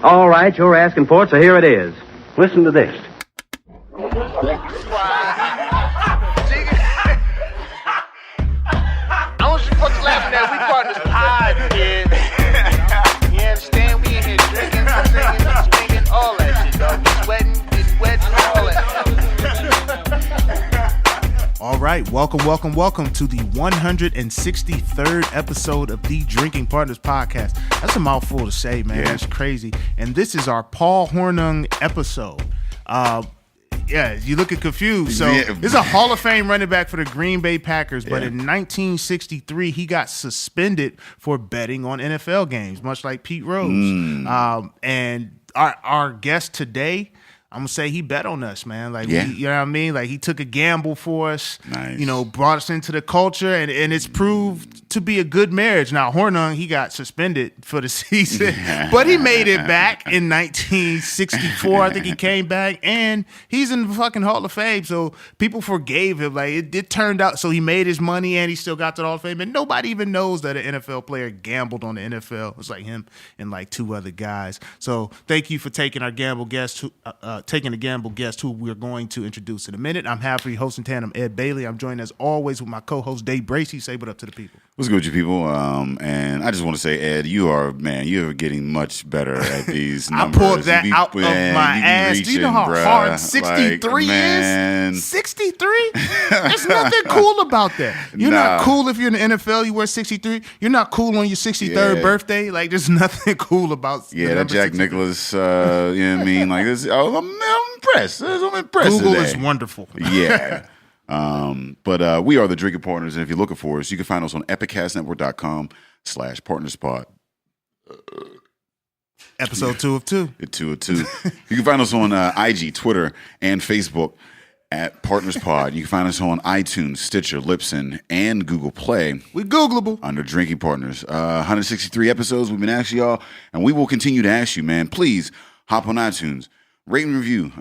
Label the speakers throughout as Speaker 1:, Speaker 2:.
Speaker 1: All right, you're asking for it, so here it is. Listen to this.
Speaker 2: I want you folks laughing at. We partners pod, kid. You understand? We in here drinking, singing, swinging, all that shit, dog. We sweating, getting wet, all that.
Speaker 3: All right, welcome to the 163rd episode of the Drinking Partners Podcast. That's a mouthful to say, man. That's crazy. And this is our Paul Hornung episode. Yeah, you looking confused. So this is a Hall of Fame running back for the Green Bay Packers, but in 1963, he got suspended for betting on NFL games, much like Pete Rose. And our guest today, I'm gonna say he bet on us, man. Like, you know what I mean? Like, he took a gamble for us. Nice. You know, brought us into the culture, and it's proved to be a good marriage. Now, Hornung, he got suspended for the season, but he made it back in 1964. I think he came back, and he's in the fucking Hall of Fame. So people forgave him. Like, it turned out. So he made his money, and he still got to the Hall of Fame. And nobody even knows that an NFL player gambled on the NFL. It's like him and like two other guys. So thank you for taking our gamble guest. Taking a gamble guest who we're going to introduce in a minute. I'm happy hosting tandem Ed Bailey. I'm joined as always with my co-host Dave Bracey. Say what up to the people.
Speaker 4: What's good, you people? And I just want to say, Ed, you're getting much better at these numbers.
Speaker 3: I pulled that out of my ass. Do you know how hard 63 is? 63? There's nothing cool about that. You're not cool if you're in the NFL, you wear 63. You're not cool on your 63rd birthday. Like, there's nothing cool about
Speaker 4: that Jack Nicklaus, you know what I mean? Like, this, I'm impressed. I'm impressed
Speaker 3: Google
Speaker 4: today.
Speaker 3: is wonderful.
Speaker 4: Yeah. But we are the Drinking Partners, and if you're looking for us, you can find us on epicastnetwork.com/partnerspod.
Speaker 3: Episode 2 of 2.
Speaker 4: 2 of 2. You can find us on IG, Twitter, and Facebook at PartnersPod. You can find us on iTunes, Stitcher, Libsyn, and Google Play.
Speaker 3: We Googleable.
Speaker 4: Under Drinking Partners. 163 episodes we've been asking y'all, and we will continue to ask you, man. Please hop on iTunes. Rate and review.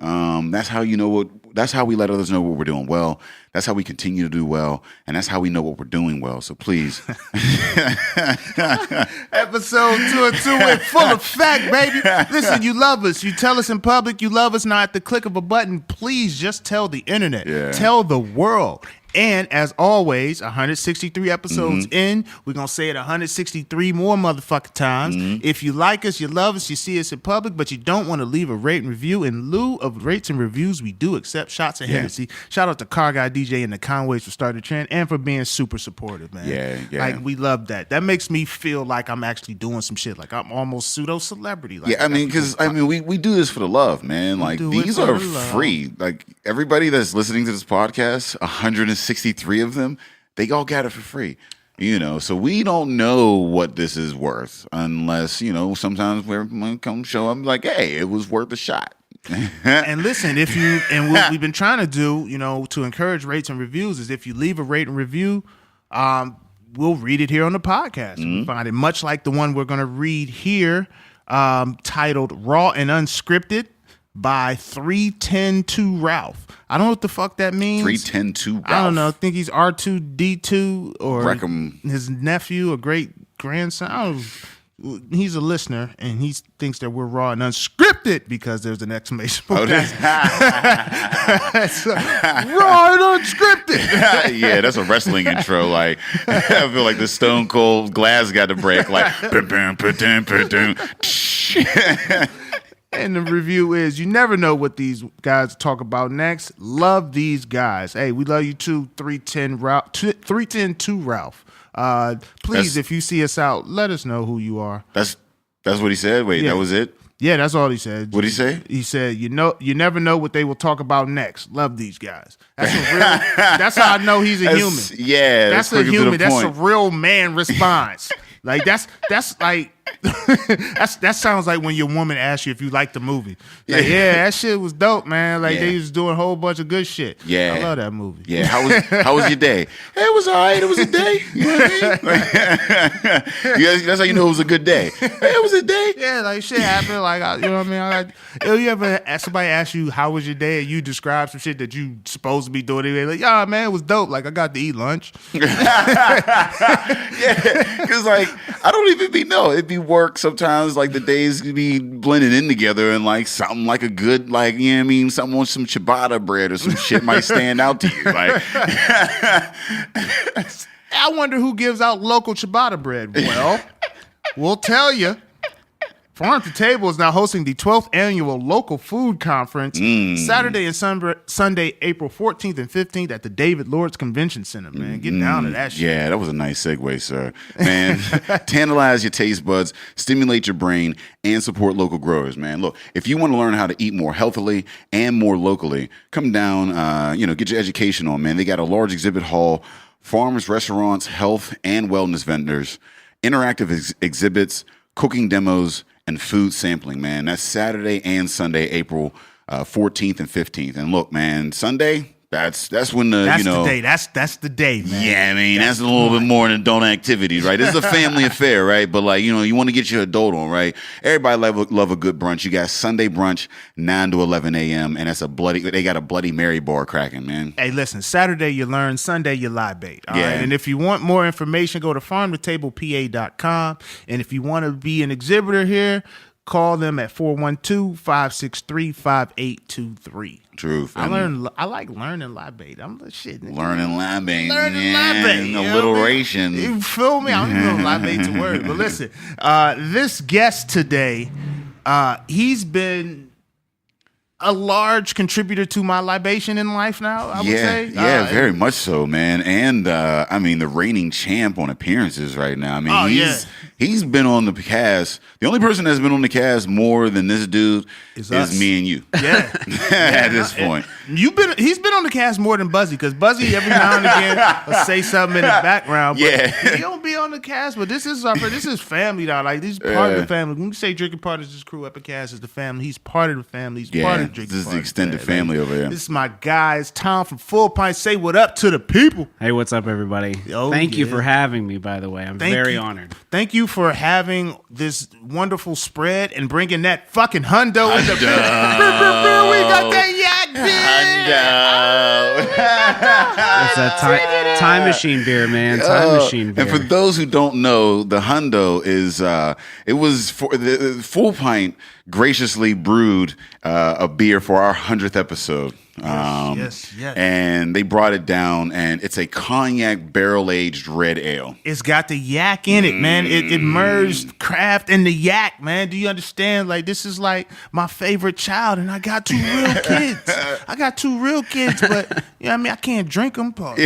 Speaker 4: That's how you know that's how we let others know what we're doing well. That's how we continue to do well. And that's how we know what we're doing well. So please.
Speaker 3: Episode 2 of 2 in full effect, baby. Listen, you love us. You tell us in public you love us. Now at the click of a button, please just tell the internet. Yeah. Tell the world. And as always, 163 episodes in, we're going to say it 163 more motherfucking times. If you like us, you love us, you see us in public, but you don't want to leave a rate and review, in lieu of rates and reviews, we do accept shots of Hennessy. Shout out to Car Guy DJ and the Conways for starting the trend and for being super supportive, man.
Speaker 4: Yeah.
Speaker 3: Like, we love that. That makes me feel like I'm actually doing some shit. Like, I'm almost pseudo-celebrity. Like,
Speaker 4: I mean, because, we do this for the love, man. Like, these are free. Like, everybody that's listening to this podcast, 163 of them, they all got it for free. You know, so we don't know what this is worth unless, you know, sometimes we're come show up like, hey, it was worth a shot.
Speaker 3: And listen, what we've been trying to do, you know, to encourage rates and reviews is if you leave a rate and review, we'll read it here on the podcast. We find it much like the one we're going to read here, titled Raw and Unscripted by 3102 Ralph. I don't know what the fuck that means.
Speaker 4: 3102 Ralph.
Speaker 3: I don't know. I think he's R2D2 or
Speaker 4: Reckham.
Speaker 3: His nephew or great grandson. He's a listener, and he thinks that we're raw and unscripted because there's an exclamation point. Raw and unscripted.
Speaker 4: Yeah, that's a wrestling intro. Like, I feel like the Stone Cold glass got to break. Like,
Speaker 3: and the review is, you never know what these guys talk about next. Love these guys. Hey, we love you too, 3102 Ralph. Please, if you see us out, let us know who you are.
Speaker 4: That's what he said? Wait, that was it?
Speaker 3: Yeah, that's all he said.
Speaker 4: What'd he say?
Speaker 3: He said, you never know what they will talk about next. Love these guys. That's how I know he's a human.
Speaker 4: Yeah,
Speaker 3: that's a human. That's a real man response. Like, that's like that sounds like when your woman asks you if you like the movie. Like, that shit was dope, man. Like, they was doing a whole bunch of good shit. Yeah, I love that movie.
Speaker 4: Yeah, how was your day? Hey, it was all right. It was a day. You know what I mean? That's how you know it was a good day. Hey, it was a day.
Speaker 3: Yeah, like, shit happened. Like, you know what I mean? You ever somebody ask you how was your day and you describe some shit that you supposed to be doing? Anyway, like, yeah, man, it was dope. Like, I got to eat lunch.
Speaker 4: Yeah, because like I don't even know. It'd be work, sometimes like the days can be blended in together, and like something like a good, like, you know what I mean, something with some ciabatta bread or some shit might stand out to you. Like,
Speaker 3: I wonder who gives out local ciabatta bread. Well, we'll tell you. Farm to Table is now hosting the 12th annual local food conference Saturday and Sunday, April 14th and 15th at the David Lords Convention Center, man. Get down to that shit.
Speaker 4: Yeah, that was a nice segue, sir. Man, tantalize your taste buds, stimulate your brain, and support local growers, man. Look, if you want to learn how to eat more healthily and more locally, come down, get your education on, man. They got a large exhibit hall, farmers, restaurants, health, and wellness vendors, interactive exhibits, cooking demos, and food sampling, man. That's Saturday and Sunday, April 14th and 15th. And look, man, Sunday, that's when the
Speaker 3: day. That's the day, man.
Speaker 4: Yeah, I mean, that's a little bit more than adult activities, right? This is a family affair, right? But like, you want to get your adult on, right? Everybody love a good brunch. You got Sunday brunch, 9 to 11 a.m. and they got a Bloody Mary bar cracking, man.
Speaker 3: Hey, listen, Saturday you learn, Sunday you libate. All
Speaker 4: Yeah.
Speaker 3: right? And if you want more information, go to farmtotablepa.com. And if you want to be an exhibitor here, call them at 412-563-5823.
Speaker 4: Truth.
Speaker 3: I like learning libate. I'm the shit. Nigga.
Speaker 4: Learning libate.
Speaker 3: Learning libate. You know what I mean?
Speaker 4: Alliteration.
Speaker 3: You feel me? I don't even know libate's a word. But listen, this guest today, he's been a large contributor to my libation in life now, I would say.
Speaker 4: Yeah, very much so, man. And I mean, the reigning champ on appearances right now. I mean, he's been on the cast. The only person that's been on the cast more than this dude is me and you.
Speaker 3: Yeah.
Speaker 4: At this point.
Speaker 3: He's been on the cast more than Buzzy, because Buzzy every now and again will say something in the background. But he don't be on the cast, but this is family now. Like, this is part of the family. When we say Drinking Partners, this crew Epicast is the family. He's part of the family. He's part of the Drinking
Speaker 4: This is the
Speaker 3: Partners,
Speaker 4: extended
Speaker 3: man.
Speaker 4: family over here.
Speaker 3: This is my guy. It's Tom from Full Pint. Say what up to the people.
Speaker 5: Hey, what's up, everybody? Thank you for having me, by the way. I'm very honored.
Speaker 3: Thank you for having this wonderful spread and bringing that fucking hundo in the biz. We got that yak
Speaker 5: It's a time machine beer, man. Time machine beer.
Speaker 4: And for those who don't know, the hundo is it was for the Full Pint graciously brewed a beer for our 100th episode.
Speaker 3: Yes.
Speaker 4: And they brought it down, and it's a cognac barrel-aged red ale.
Speaker 3: It's got the yak in it, man. It merged craft and the yak, man. Do you understand? Like, this is like my favorite child, and I got two real kids. But you know what I mean? I can't drink them. And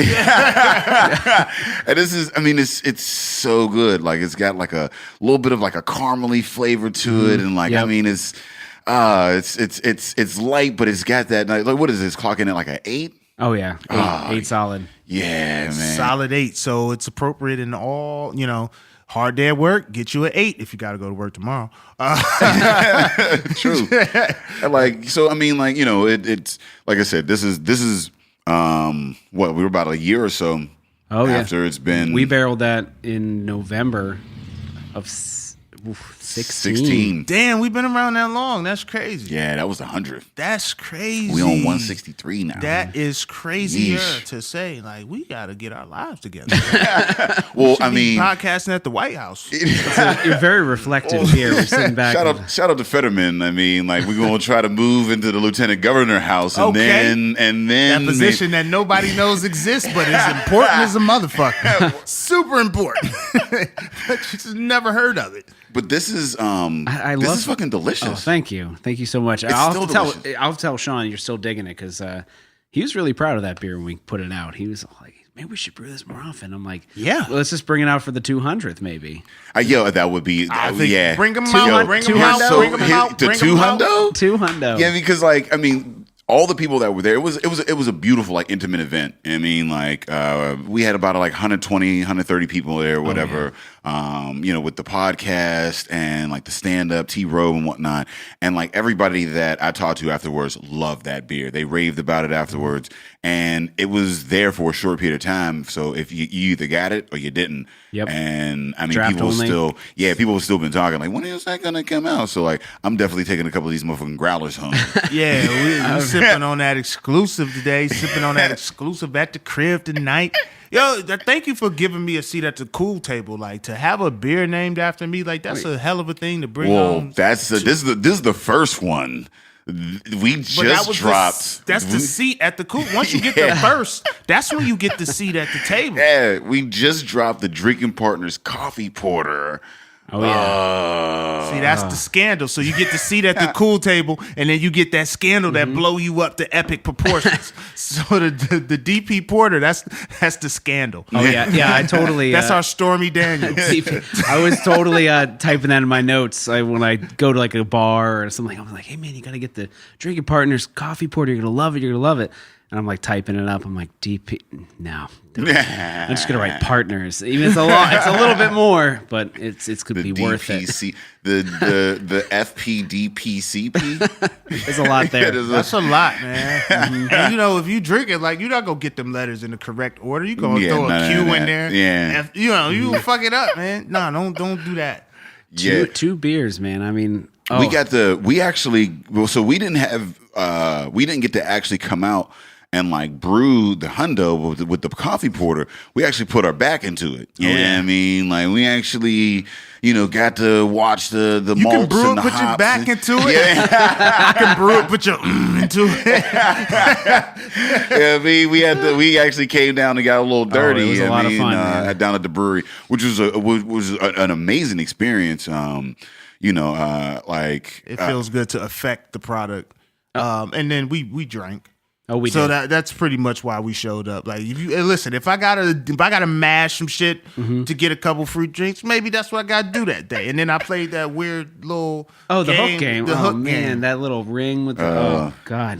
Speaker 4: this is, I mean, it's so good. Like, it's got like a little bit of like a caramely flavor to it, and like, I mean, it's light, but it's got that, like, what is this, clocking at like an 8?
Speaker 5: Oh yeah, eight solid.
Speaker 4: Yeah, man,
Speaker 3: solid 8. So it's appropriate in all, hard day at work, get you an 8 if you got to go to work tomorrow.
Speaker 4: True. Like, so I mean, like, it's like I said, this is what, we were about a year or so after it's been.
Speaker 5: We barreled that in November of 16.
Speaker 3: Damn, we've been around that long. That's crazy.
Speaker 4: Yeah, that was 100th.
Speaker 3: That's crazy.
Speaker 4: We on 163 now.
Speaker 3: That is crazier to say. Like, we got to get our lives together.
Speaker 4: Well, I mean,
Speaker 3: podcasting at the White House.
Speaker 5: You're very reflective here. We're sitting back.
Speaker 4: Shout out to Fetterman. I mean, like, we're gonna try to move into the Lieutenant Governor house, and then that
Speaker 3: position that nobody knows exists, but is important as a motherfucker. Super important. But you just never heard of it.
Speaker 4: But this is this is fucking delicious.
Speaker 5: Oh, thank you so much.
Speaker 4: It's still delicious.
Speaker 5: I'll tell Sean you're still digging it, because he was really proud of that beer when we put it out. He was like, maybe we should brew this more often. I'm like, well, let's just bring it out for the 200th, maybe.
Speaker 4: That would be,
Speaker 3: Bring them out. Bring them out.
Speaker 4: So the 200?
Speaker 5: 200.
Speaker 4: Yeah, because, like, I mean, all the people that were there, it was a beautiful, like, intimate event. I mean, like, we had about like 120, 130 people there, or whatever. With the podcast and like the stand-up, T-Row and whatnot. And like everybody that I talked to afterwards loved that beer. They raved about it afterwards. And it was there for a short period of time. So if you either got it or you didn't.
Speaker 5: Yep.
Speaker 4: And I mean,
Speaker 5: Draft
Speaker 4: people
Speaker 5: only.
Speaker 4: people have still been talking like, when is that going to come out? So like, I'm definitely taking a couple of these motherfucking growlers home.
Speaker 3: Yeah, we're sipping on that exclusive today. Sipping on that exclusive at the crib tonight. Yo, thank you for giving me a seat at the cool table. Like, to have a beer named after me, like, that's a hell of a thing to bring on.
Speaker 4: This is the first one. We just dropped.
Speaker 3: That's the seat at the cool. Once you get the first, that's when you get the seat at the table.
Speaker 4: Yeah, we just dropped the Drinking Partners Coffee Porter.
Speaker 5: Oh yeah.
Speaker 3: See, that's the scandal. So you get the seat at the cool table, and then you get that scandal that blow you up to epic proportions. So the DP Porter, that's the scandal.
Speaker 5: Oh yeah, I totally.
Speaker 3: That's our Stormy Daniels.
Speaker 5: I was totally typing that in my notes when I go to like a bar or something. I'm like, hey man, you gotta get the Drinking Partners Coffee Porter. You're gonna love it. You're gonna love it. And I'm like typing it up. I'm like, DP. No, I'm just gonna write partners. Even it's a lot. It's a little bit more, but it's could be worth it.
Speaker 4: The FPDPCP.
Speaker 5: There's a lot there.
Speaker 3: That's a lot, man. And, you know, if you drink it, like, you're not gonna get them letters in the correct order. You gonna throw a Q in there.
Speaker 4: Yeah.
Speaker 3: You fuck it up, man. No, don't do that.
Speaker 5: Two beers, man. I mean,
Speaker 4: we didn't get to actually come out and like brew the hundo with the coffee porter. We actually put our back into it. You know what I mean? Like, we actually, got to watch the malts
Speaker 3: You can brew
Speaker 4: and
Speaker 3: it,
Speaker 4: the
Speaker 3: put your
Speaker 4: hops
Speaker 3: back
Speaker 4: and,
Speaker 3: into it. Yeah. You can brew it, put your into it.
Speaker 4: Yeah, we actually came down and got a little dirty.
Speaker 5: It was a lot of fun, man.
Speaker 4: Down at the brewery, which was an amazing experience.
Speaker 3: It feels good to affect the product. And then we drank.
Speaker 5: Oh, we
Speaker 3: so
Speaker 5: did.
Speaker 3: that's pretty much why we showed up. Like, if I gotta mash some shit to get a couple fruit drinks, maybe that's what I gotta do that day. And then I played that weird little
Speaker 5: the hook game.
Speaker 3: Hook
Speaker 5: man,
Speaker 3: game.
Speaker 5: that little ring with the oh god.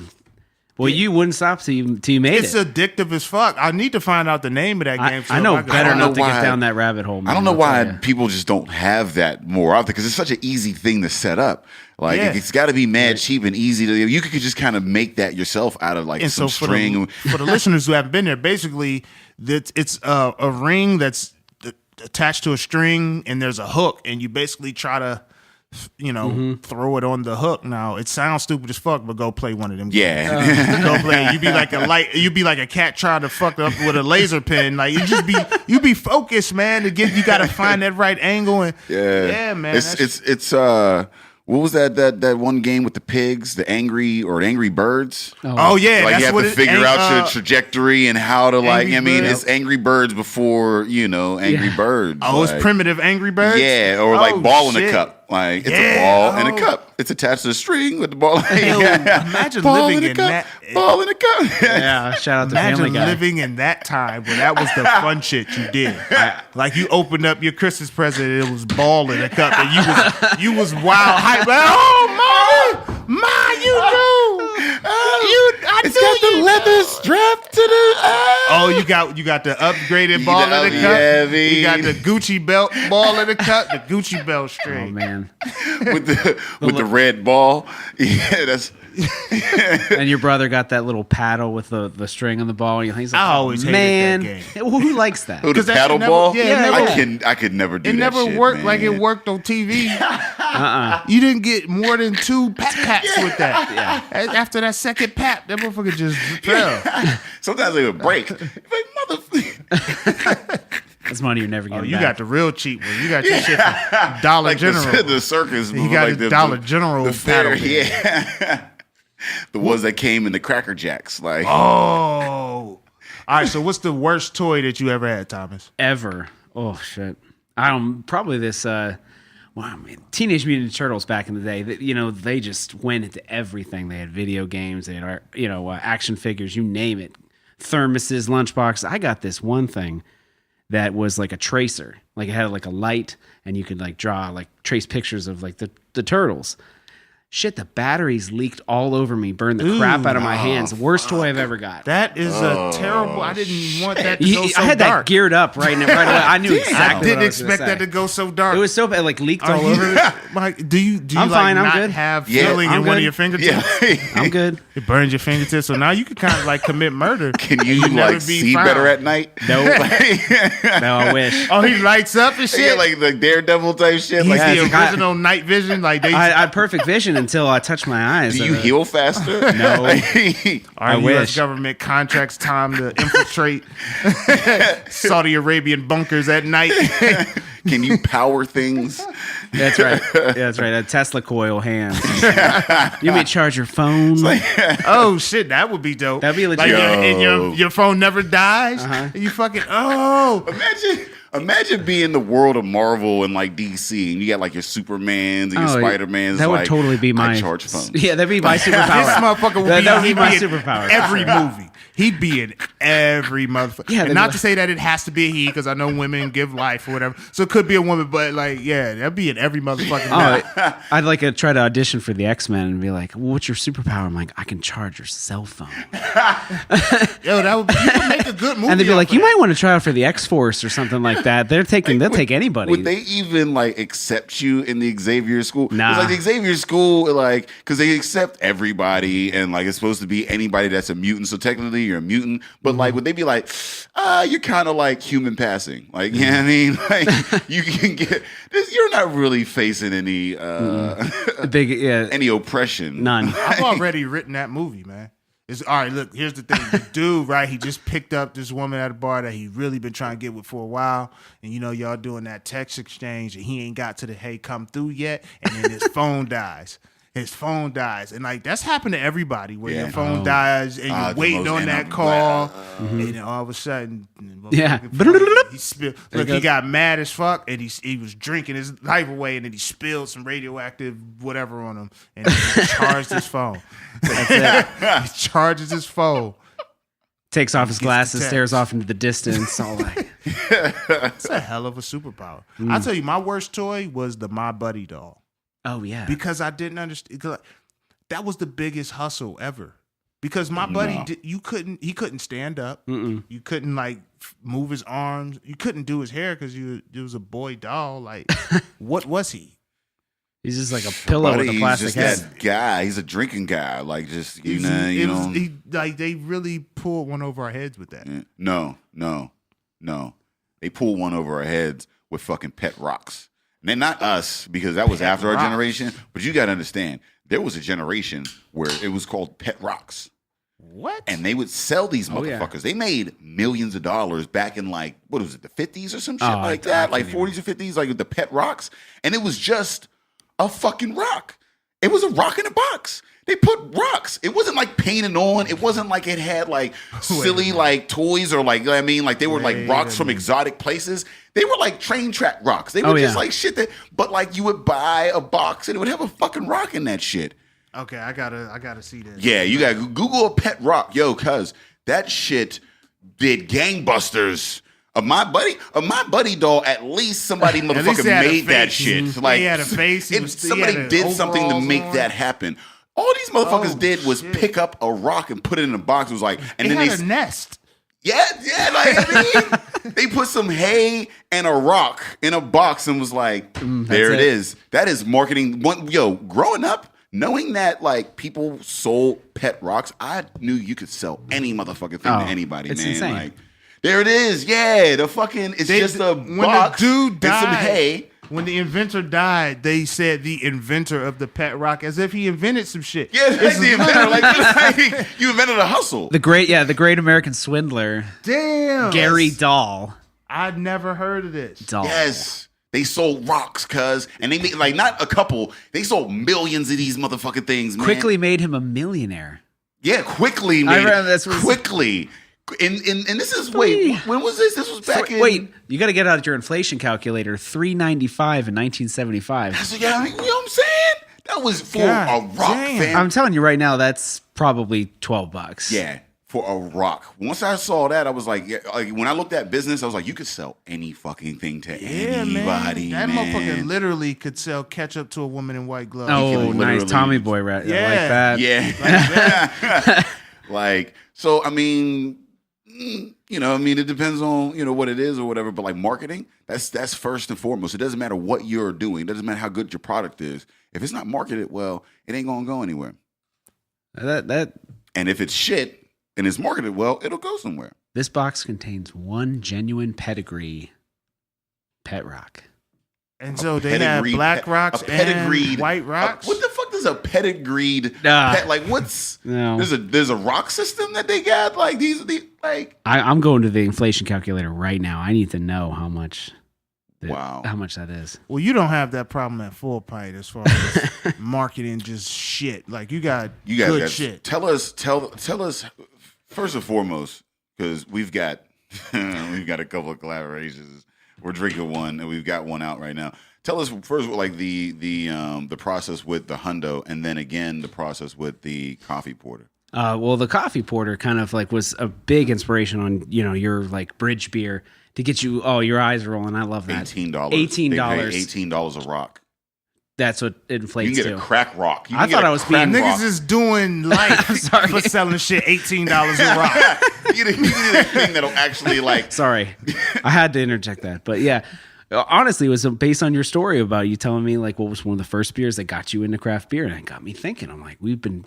Speaker 5: Well, you wouldn't stop till you made
Speaker 3: it's
Speaker 5: it.
Speaker 3: It's addictive as fuck. I need to find out the name of that game.
Speaker 5: I know better not to get down that rabbit hole. Man,
Speaker 4: I don't know why people just don't have that more often, because it's such an easy thing to set up. Like, it's got to be mad cheap and easy to. You could just kind of make that yourself out of like
Speaker 3: and
Speaker 4: some
Speaker 3: so
Speaker 4: string.
Speaker 3: For the listeners who haven't been there, basically, it's a ring that's attached to a string, and there's a hook, and you basically try to, throw it on the hook. Now, it sounds stupid as fuck, but go play one of them games.
Speaker 4: Yeah.
Speaker 3: Go play. You'd be like a cat trying to fuck up with a laser pen. Like, you be focused, man. You got to find that right angle. And yeah, man.
Speaker 4: It's what was that one game with the pigs, the Angry Birds?
Speaker 3: Oh yeah,
Speaker 4: like,
Speaker 3: that's
Speaker 4: you have
Speaker 3: what
Speaker 4: to figure out your trajectory and how to it's Angry Birds before Angry Birds.
Speaker 3: Oh, it's primitive Angry Birds.
Speaker 4: Yeah, or like ball in a cup. Like, it's a ball in a cup. It's attached to a string with the ball.
Speaker 3: Imagine
Speaker 4: ball
Speaker 3: living
Speaker 4: in a
Speaker 3: in
Speaker 4: cup.
Speaker 3: that.
Speaker 4: Ball in a cup.
Speaker 5: Yeah, shout out to Family Guy.
Speaker 3: Imagine living in that time where that was the fun shit you did. Like, you opened up your Christmas present and it was ball in a cup, and you was wild hype. Like, oh, Ma, you knew.
Speaker 4: It's got the leather strap to the.
Speaker 3: Oh, you got the upgraded ball in the cup.
Speaker 4: Yeah,
Speaker 3: you got the Gucci belt ball in the cup. The Gucci belt string.
Speaker 5: Oh man,
Speaker 4: with the red ball. Yeah, that's.
Speaker 5: And your brother got that little paddle with the string on the ball. And he's like,
Speaker 3: I always hated that game.
Speaker 5: Who likes that?
Speaker 4: The paddle ball?
Speaker 3: Yeah,
Speaker 4: I could never do that.
Speaker 3: It never
Speaker 4: shit,
Speaker 3: worked
Speaker 4: man.
Speaker 3: like it worked on TV. You didn't get more than 2 pats with that. Yeah. After that second pat, that motherfucker just fell.
Speaker 4: Sometimes it would break. Like, motherfucker.
Speaker 5: That's money you're never getting back.
Speaker 3: You got the real cheap one. You got your shit from Dollar
Speaker 4: like
Speaker 3: General.
Speaker 4: The circus.
Speaker 3: You got
Speaker 4: like
Speaker 3: the Dollar General
Speaker 4: the fair,
Speaker 3: paddle.
Speaker 4: Yeah. The ones that came in the Cracker Jacks. Like,
Speaker 3: oh. All right, so what's the worst toy that you ever had, Thomas?
Speaker 5: Ever. Oh, shit. Probably this, Teenage Mutant Ninja Turtles back in the day. They just went into everything. They had video games. They had, action figures, you name it. Thermoses, lunchbox. I got this one thing that was like a tracer. Like, it had like a light, and you could like draw, like trace pictures of like the turtles. Shit, the batteries leaked all over me, burned the crap out of my hands. Worst toy I've ever got.
Speaker 3: That is a terrible. I didn't want that to go so
Speaker 5: I had
Speaker 3: dark.
Speaker 5: that geared up right away. I knew exactly.
Speaker 3: I didn't
Speaker 5: what I was
Speaker 3: expect
Speaker 5: gonna
Speaker 3: that
Speaker 5: say.
Speaker 3: to go so dark.
Speaker 5: It was so bad, like leaked all over me.
Speaker 3: Like, do you
Speaker 5: I'm fine, I'm
Speaker 3: not
Speaker 5: good.
Speaker 3: have feeling in one of your fingertips?
Speaker 4: Yeah.
Speaker 5: I'm good.
Speaker 3: It burns your fingertips, so now you can kind of like commit murder.
Speaker 4: Can you
Speaker 3: never
Speaker 4: like
Speaker 3: be
Speaker 4: see
Speaker 3: found.
Speaker 4: better at night?
Speaker 5: No, no, I wish.
Speaker 3: Oh, he lights up and shit.
Speaker 4: Yeah, like the Daredevil type shit.
Speaker 3: He's
Speaker 4: Like,
Speaker 3: the original night vision. Like,
Speaker 5: I had perfect vision until I touch my eyes.
Speaker 4: Do you heal faster?
Speaker 5: No.
Speaker 3: Our U.S.
Speaker 5: wish.
Speaker 3: government contracts time to infiltrate Saudi Arabian bunkers at night.
Speaker 4: Can you power things?
Speaker 5: That's right. That's right. A Tesla coil hand. You may charge your phone.
Speaker 3: Oh shit, that would be dope.
Speaker 5: That'd be legit.
Speaker 3: Like
Speaker 4: Yo.
Speaker 3: your phone never dies. And you fucking
Speaker 4: Imagine being in the world of Marvel and like DC, and you got like your Supermans and your Spider-Mans.
Speaker 5: That would
Speaker 4: like,
Speaker 5: totally be my
Speaker 4: I charge phones.
Speaker 5: Yeah, that'd be my superpower.
Speaker 3: This motherfucker would
Speaker 5: That would be my
Speaker 3: in
Speaker 5: superpower.
Speaker 3: every movie. He'd be in every motherfucker.
Speaker 5: Yeah,
Speaker 3: and not to say that it has to be a he, because I know women give life or whatever. So it could be a woman, but like, yeah, that'd be in every motherfucking movie.
Speaker 5: I'd like to try to audition for the X-Men and be like, well, what's your superpower? I'm like, I can charge your cell phone.
Speaker 3: Yo, that would you could make a good movie.
Speaker 5: And they'd be
Speaker 3: off
Speaker 5: like,
Speaker 3: of
Speaker 5: you
Speaker 3: that.
Speaker 5: might want to try out for the X-Force or something like that. They'll take anybody.
Speaker 4: Would they even like accept you in the Xavier school?
Speaker 5: Nah.
Speaker 4: It's like the Xavier school, like, because they accept everybody, and like it's supposed to be anybody that's a mutant. So technically, you're a mutant. But like, would they be like, you're kind of like human passing? Like, you know what I mean? Like, you can get this. You're not really facing any any oppression.
Speaker 5: None.
Speaker 3: I've already written that movie, man. It's all right. Look, here's the thing. The dude, right? He just picked up this woman at a bar that he really been trying to get with for a while, and you know, y'all doing that text exchange, and he ain't got to the hey come through yet, and then his phone dies. His phone dies, and like that's happened to everybody where your phone dies and you're waiting on that call, and then all of a sudden,
Speaker 5: Yeah.
Speaker 3: he spilled. Look, he got mad as fuck, and he was drinking his life away, and then he spilled some radioactive whatever on him, and he charged his phone. He charges his phone.
Speaker 5: Takes off his glasses,
Speaker 3: text.
Speaker 5: stares off into the distance. All like,
Speaker 3: It's a hell of a superpower. I'll tell you, my worst toy was the My Buddy doll.
Speaker 5: oh yeah.
Speaker 3: Because I didn't understand. That was the biggest hustle ever. Because my buddy, he couldn't stand up. You couldn't like move his arms. You couldn't do his hair because it was a boy doll. Like, what was he?
Speaker 5: He's just like a pillow with a plastic
Speaker 4: just
Speaker 5: head.
Speaker 4: that guy. He's a drinking guy. Like, just
Speaker 3: Like they really pulled one over our heads with that.
Speaker 4: No. They pulled one over our heads with fucking pet rocks. And then not us, because that was after our generation. But you got to understand, there was a generation where it was called pet rocks.
Speaker 3: What?
Speaker 4: And they would sell these
Speaker 5: yeah.
Speaker 4: motherfuckers. They made millions of dollars back in like, what was it, the 50s or some shit
Speaker 5: Oh,
Speaker 4: like
Speaker 5: I
Speaker 4: that?
Speaker 5: can't
Speaker 4: Like 40s or 50s, like with the pet rocks. And it was just a fucking rock. It was a rock in a box. They put rocks. It wasn't like painted on. It wasn't like it had like silly like toys or like, I mean, like they were like rocks from exotic places. They were like train track rocks. They were just like shit that, but like you would buy a box and it would have a fucking rock in that shit.
Speaker 3: Okay, I gotta see this.
Speaker 4: Yeah, you gotta Google a pet rock, yo, cuz that shit did gangbusters. Of my buddy doll, at least somebody motherfucking made that shit. Like,
Speaker 3: he had a face.
Speaker 4: Somebody did something to make that happen. All these motherfuckers did was pick up a rock and put it in a box. It was like, and then
Speaker 3: had a nest.
Speaker 4: Yeah, like I mean, they put some hay and a rock in a box and was like, there it is. That is marketing. Growing up, knowing that like people sold pet rocks, I knew you could sell any motherfucking thing to anybody,
Speaker 5: it's
Speaker 4: man.
Speaker 5: insane.
Speaker 4: Like, there it is. Yeah, the fucking just a box
Speaker 3: the dude died,
Speaker 4: and some hay.
Speaker 3: When the inventor died, they said the inventor of the pet rock, as if he invented some shit.
Speaker 4: Yeah, that's the inventor. Like you invented a hustle.
Speaker 5: The great American swindler.
Speaker 3: Damn,
Speaker 5: Gary Dahl.
Speaker 3: I'd never heard of this.
Speaker 5: Dahl.
Speaker 4: Yes. They sold rocks, cuz. And they made, like, not a couple. They sold millions of these motherfucking things, man.
Speaker 5: Quickly made him a millionaire.
Speaker 4: Yeah, quickly quickly. And this is, when was this? This was back in...
Speaker 5: Wait, you got to get out your inflation calculator. $3.95 in 1975.
Speaker 4: You know what I'm saying? That was for a rock, fam.
Speaker 5: I'm telling you right now, that's probably $12.
Speaker 4: Yeah, for a rock. Once I saw that, I was like, when I looked at business, I was like, you could sell any fucking thing to anybody,
Speaker 3: man. That
Speaker 4: man.
Speaker 3: motherfucker literally could sell ketchup to a woman in white gloves.
Speaker 5: Oh, nice. Tommy Boy rat. Yeah. Like that.
Speaker 4: Yeah. Like, so, I mean... it depends on, what it is or whatever, but like marketing, that's first and foremost. It doesn't matter what you're doing. It doesn't matter how good your product is. If it's not marketed well, it ain't going to go anywhere. And if it's shit and it's marketed well, it'll go somewhere.
Speaker 5: This box contains one genuine pedigree pet rock.
Speaker 3: And so they have black rocks and white rocks.
Speaker 4: What the fuck does is a pedigreed like what's
Speaker 5: No.
Speaker 4: there's a rock system that they got like these like
Speaker 5: I'm going to the inflation calculator right now. I need to know how much.
Speaker 4: Wow.
Speaker 5: How much that is.
Speaker 3: Well, you don't have that problem at Full Pint as far as marketing just shit. Like you guys good
Speaker 4: got,
Speaker 3: shit.
Speaker 4: Tell us first and foremost, because we've got a couple of collaborations. We're drinking one and we've got one out right now. Tell us first like the process with the hundo and then again the process with the coffee porter.
Speaker 5: Well, the coffee porter kind of like was a big inspiration on, your like bridge beer to get you, your eyes rolling. I love that.
Speaker 4: $18. $18 a rock.
Speaker 5: That's what it inflates
Speaker 4: You can get
Speaker 5: to.
Speaker 4: a crack rock.
Speaker 5: I thought I was being
Speaker 3: Niggas is doing life for selling shit $18 a rock.
Speaker 4: You need a thing that'll actually like.
Speaker 5: Sorry, I had to interject that, but yeah. Honestly, it was based on your story about you telling me like what was one of the first beers that got you into craft beer, and it got me thinking. I'm like, we've been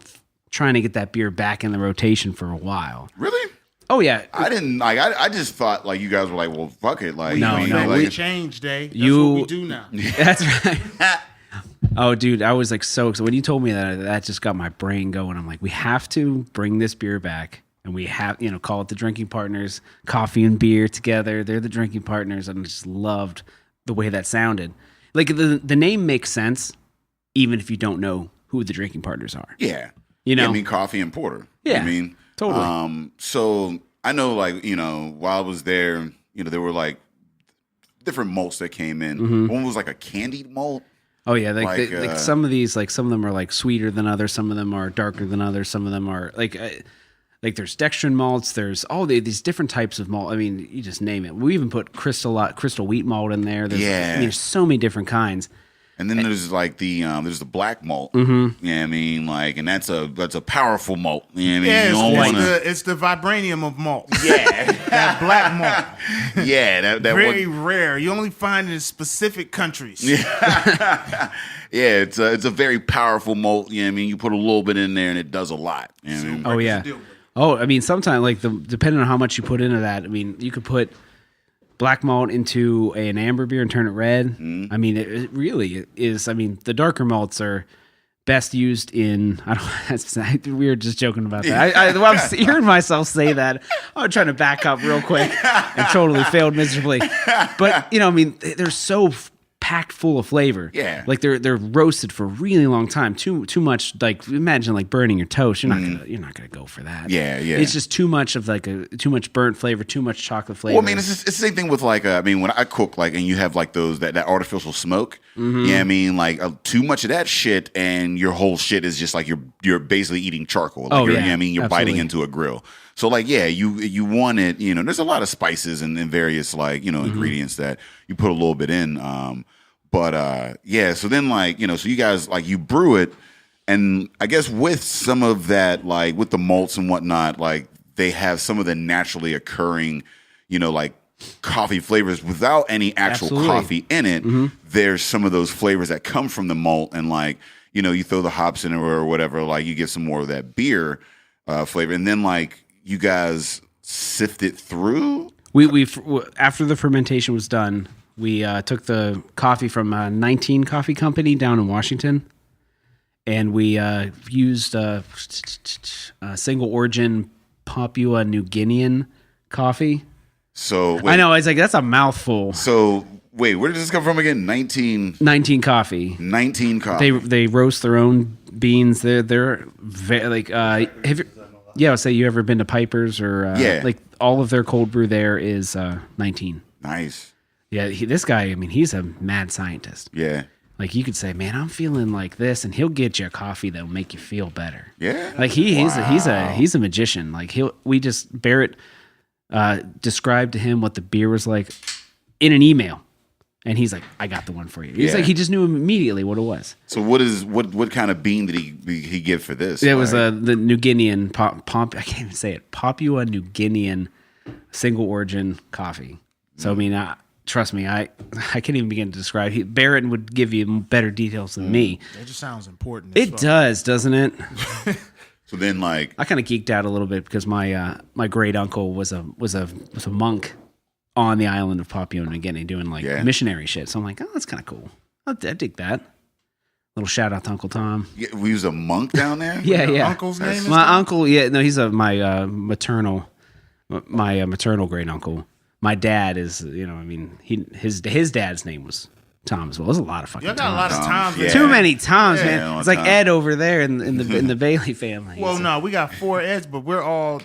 Speaker 5: trying to get that beer back in the rotation for a while.
Speaker 4: Really?
Speaker 5: Oh yeah.
Speaker 4: I didn't like. I just thought like you guys were like, well, fuck it. Like,
Speaker 5: No,
Speaker 3: We changed, Dave. That's what we do now.
Speaker 5: That's right. Oh, dude, I was like so excited when you told me that just got my brain going. I'm like, we have to bring this beer back, and we have, call it the Drinking Partners, coffee and beer together. They're the Drinking Partners, and I just loved the way that sounded. Like the name makes sense, even if you don't know who the Drinking Partners are.
Speaker 4: Yeah.
Speaker 5: Yeah,
Speaker 4: I mean, coffee and porter.
Speaker 5: Yeah,
Speaker 4: I mean,
Speaker 5: totally.
Speaker 4: So I know, like, while I was there, there were like different malts that came in.
Speaker 5: Mm-hmm.
Speaker 4: One was like a candied malt.
Speaker 5: Oh yeah, like some of these, like some of them are like sweeter than others. Some of them are darker than others. Some of them are like there's dextrin malts. There's these different types of malt. I mean, you just name it. We even put crystal wheat malt in there. There's so many different kinds.
Speaker 4: And then there's like there's the black malt.
Speaker 5: Mm-hmm.
Speaker 4: Yeah, I mean, like, and that's a powerful malt. You know what I mean?
Speaker 3: Yeah,
Speaker 4: You don't wanna-
Speaker 3: it's the vibranium of malt.
Speaker 4: yeah,
Speaker 3: That black malt.
Speaker 4: yeah, that
Speaker 3: Very rare. You only find it in specific countries.
Speaker 4: Yeah, it's a very powerful malt. You know what I mean? You put a little bit in there and it does a lot. You know what I mean?
Speaker 5: Oh yeah. Oh, I mean, sometimes like depending on how much you put into that, I mean, you could put black malt into an amber beer and turn it red. I mean, it really is. I mean, the darker malts are best used in. We were just joking about that. I'm hearing myself say that. I'm trying to back up real quick and totally failed miserably. But I mean, they're so packed full of flavor.
Speaker 4: Yeah,
Speaker 5: like they're roasted for a really long time. Too much. Like imagine like burning your toast. You're not gonna go for that.
Speaker 4: Yeah.
Speaker 5: It's just too much of like too much burnt flavor, too much chocolate flavor.
Speaker 4: Well, I mean, it's the same thing with like I mean, when I cook like and you have like those that artificial smoke.
Speaker 5: Mm-hmm.
Speaker 4: Yeah, I mean, like too much of that shit, and your whole shit is just like you're basically eating charcoal. Like, I mean, you're biting into a grill. So like, yeah, you want it. There's a lot of spices and various like ingredients that you put a little bit in. But yeah, so then like, so you guys like you brew it, and I guess with some of that, like with the malts and whatnot, like they have some of the naturally occurring, like coffee flavors without any actual coffee in it. There's some of those flavors that come from the malt, and like, you throw the hops in it or whatever, like you get some more of that beer flavor, and then like you guys sift it through.
Speaker 5: We after the fermentation was done, we took the coffee from 19 Coffee Company down in Washington, and we used single origin Papua New Guinean coffee.
Speaker 4: So wait,
Speaker 5: I know, it's like that's a mouthful.
Speaker 4: So wait, where did this come from again? 19
Speaker 5: Coffee.
Speaker 4: 19 coffee.
Speaker 5: They roast their own beans. They're like have you, say you ever been to Piper's or like all of their cold brew there is 19.
Speaker 4: Nice.
Speaker 5: Yeah, this guy, I mean, he's a mad scientist.
Speaker 4: Yeah.
Speaker 5: Like you could say, man, I'm feeling like this, and he'll get you a coffee that'll make you feel better.
Speaker 4: Yeah.
Speaker 5: Like he's a magician. Like Barrett described to him what the beer was like in an email, and he's like, I got the one for you. He's like, he just knew immediately what it was.
Speaker 4: So what kind of bean did he give for this?
Speaker 5: It was the New Guinean I can't even say it. Papua New Guinean single origin coffee. So I mean, trust me, I can't even begin to describe. Barrett would give you better details than me.
Speaker 3: That just sounds important.
Speaker 5: It does, doesn't it?
Speaker 4: So then, like,
Speaker 5: I kind of geeked out a little bit because my great uncle was a monk on the island of Papua New Guinea doing like missionary shit. So I'm like, oh, that's kind of cool. I dig that. Little shout out to Uncle Tom.
Speaker 4: Yeah, we was a monk down there.
Speaker 5: Yeah.
Speaker 3: Uncle's name is
Speaker 5: My
Speaker 3: Tom?
Speaker 5: uncle. Yeah, no, he's my maternal great uncle. My dad is, his dad's name was Tom as well. There's a lot of fucking
Speaker 3: Y'all got a lot
Speaker 5: Toms.
Speaker 3: of Toms.
Speaker 4: Yeah.
Speaker 5: Too many Toms,
Speaker 4: Yeah,
Speaker 5: man. It's like
Speaker 4: Tom.
Speaker 5: Ed over there in the Bailey family.
Speaker 3: Well, no, we got 4 Eds, but we all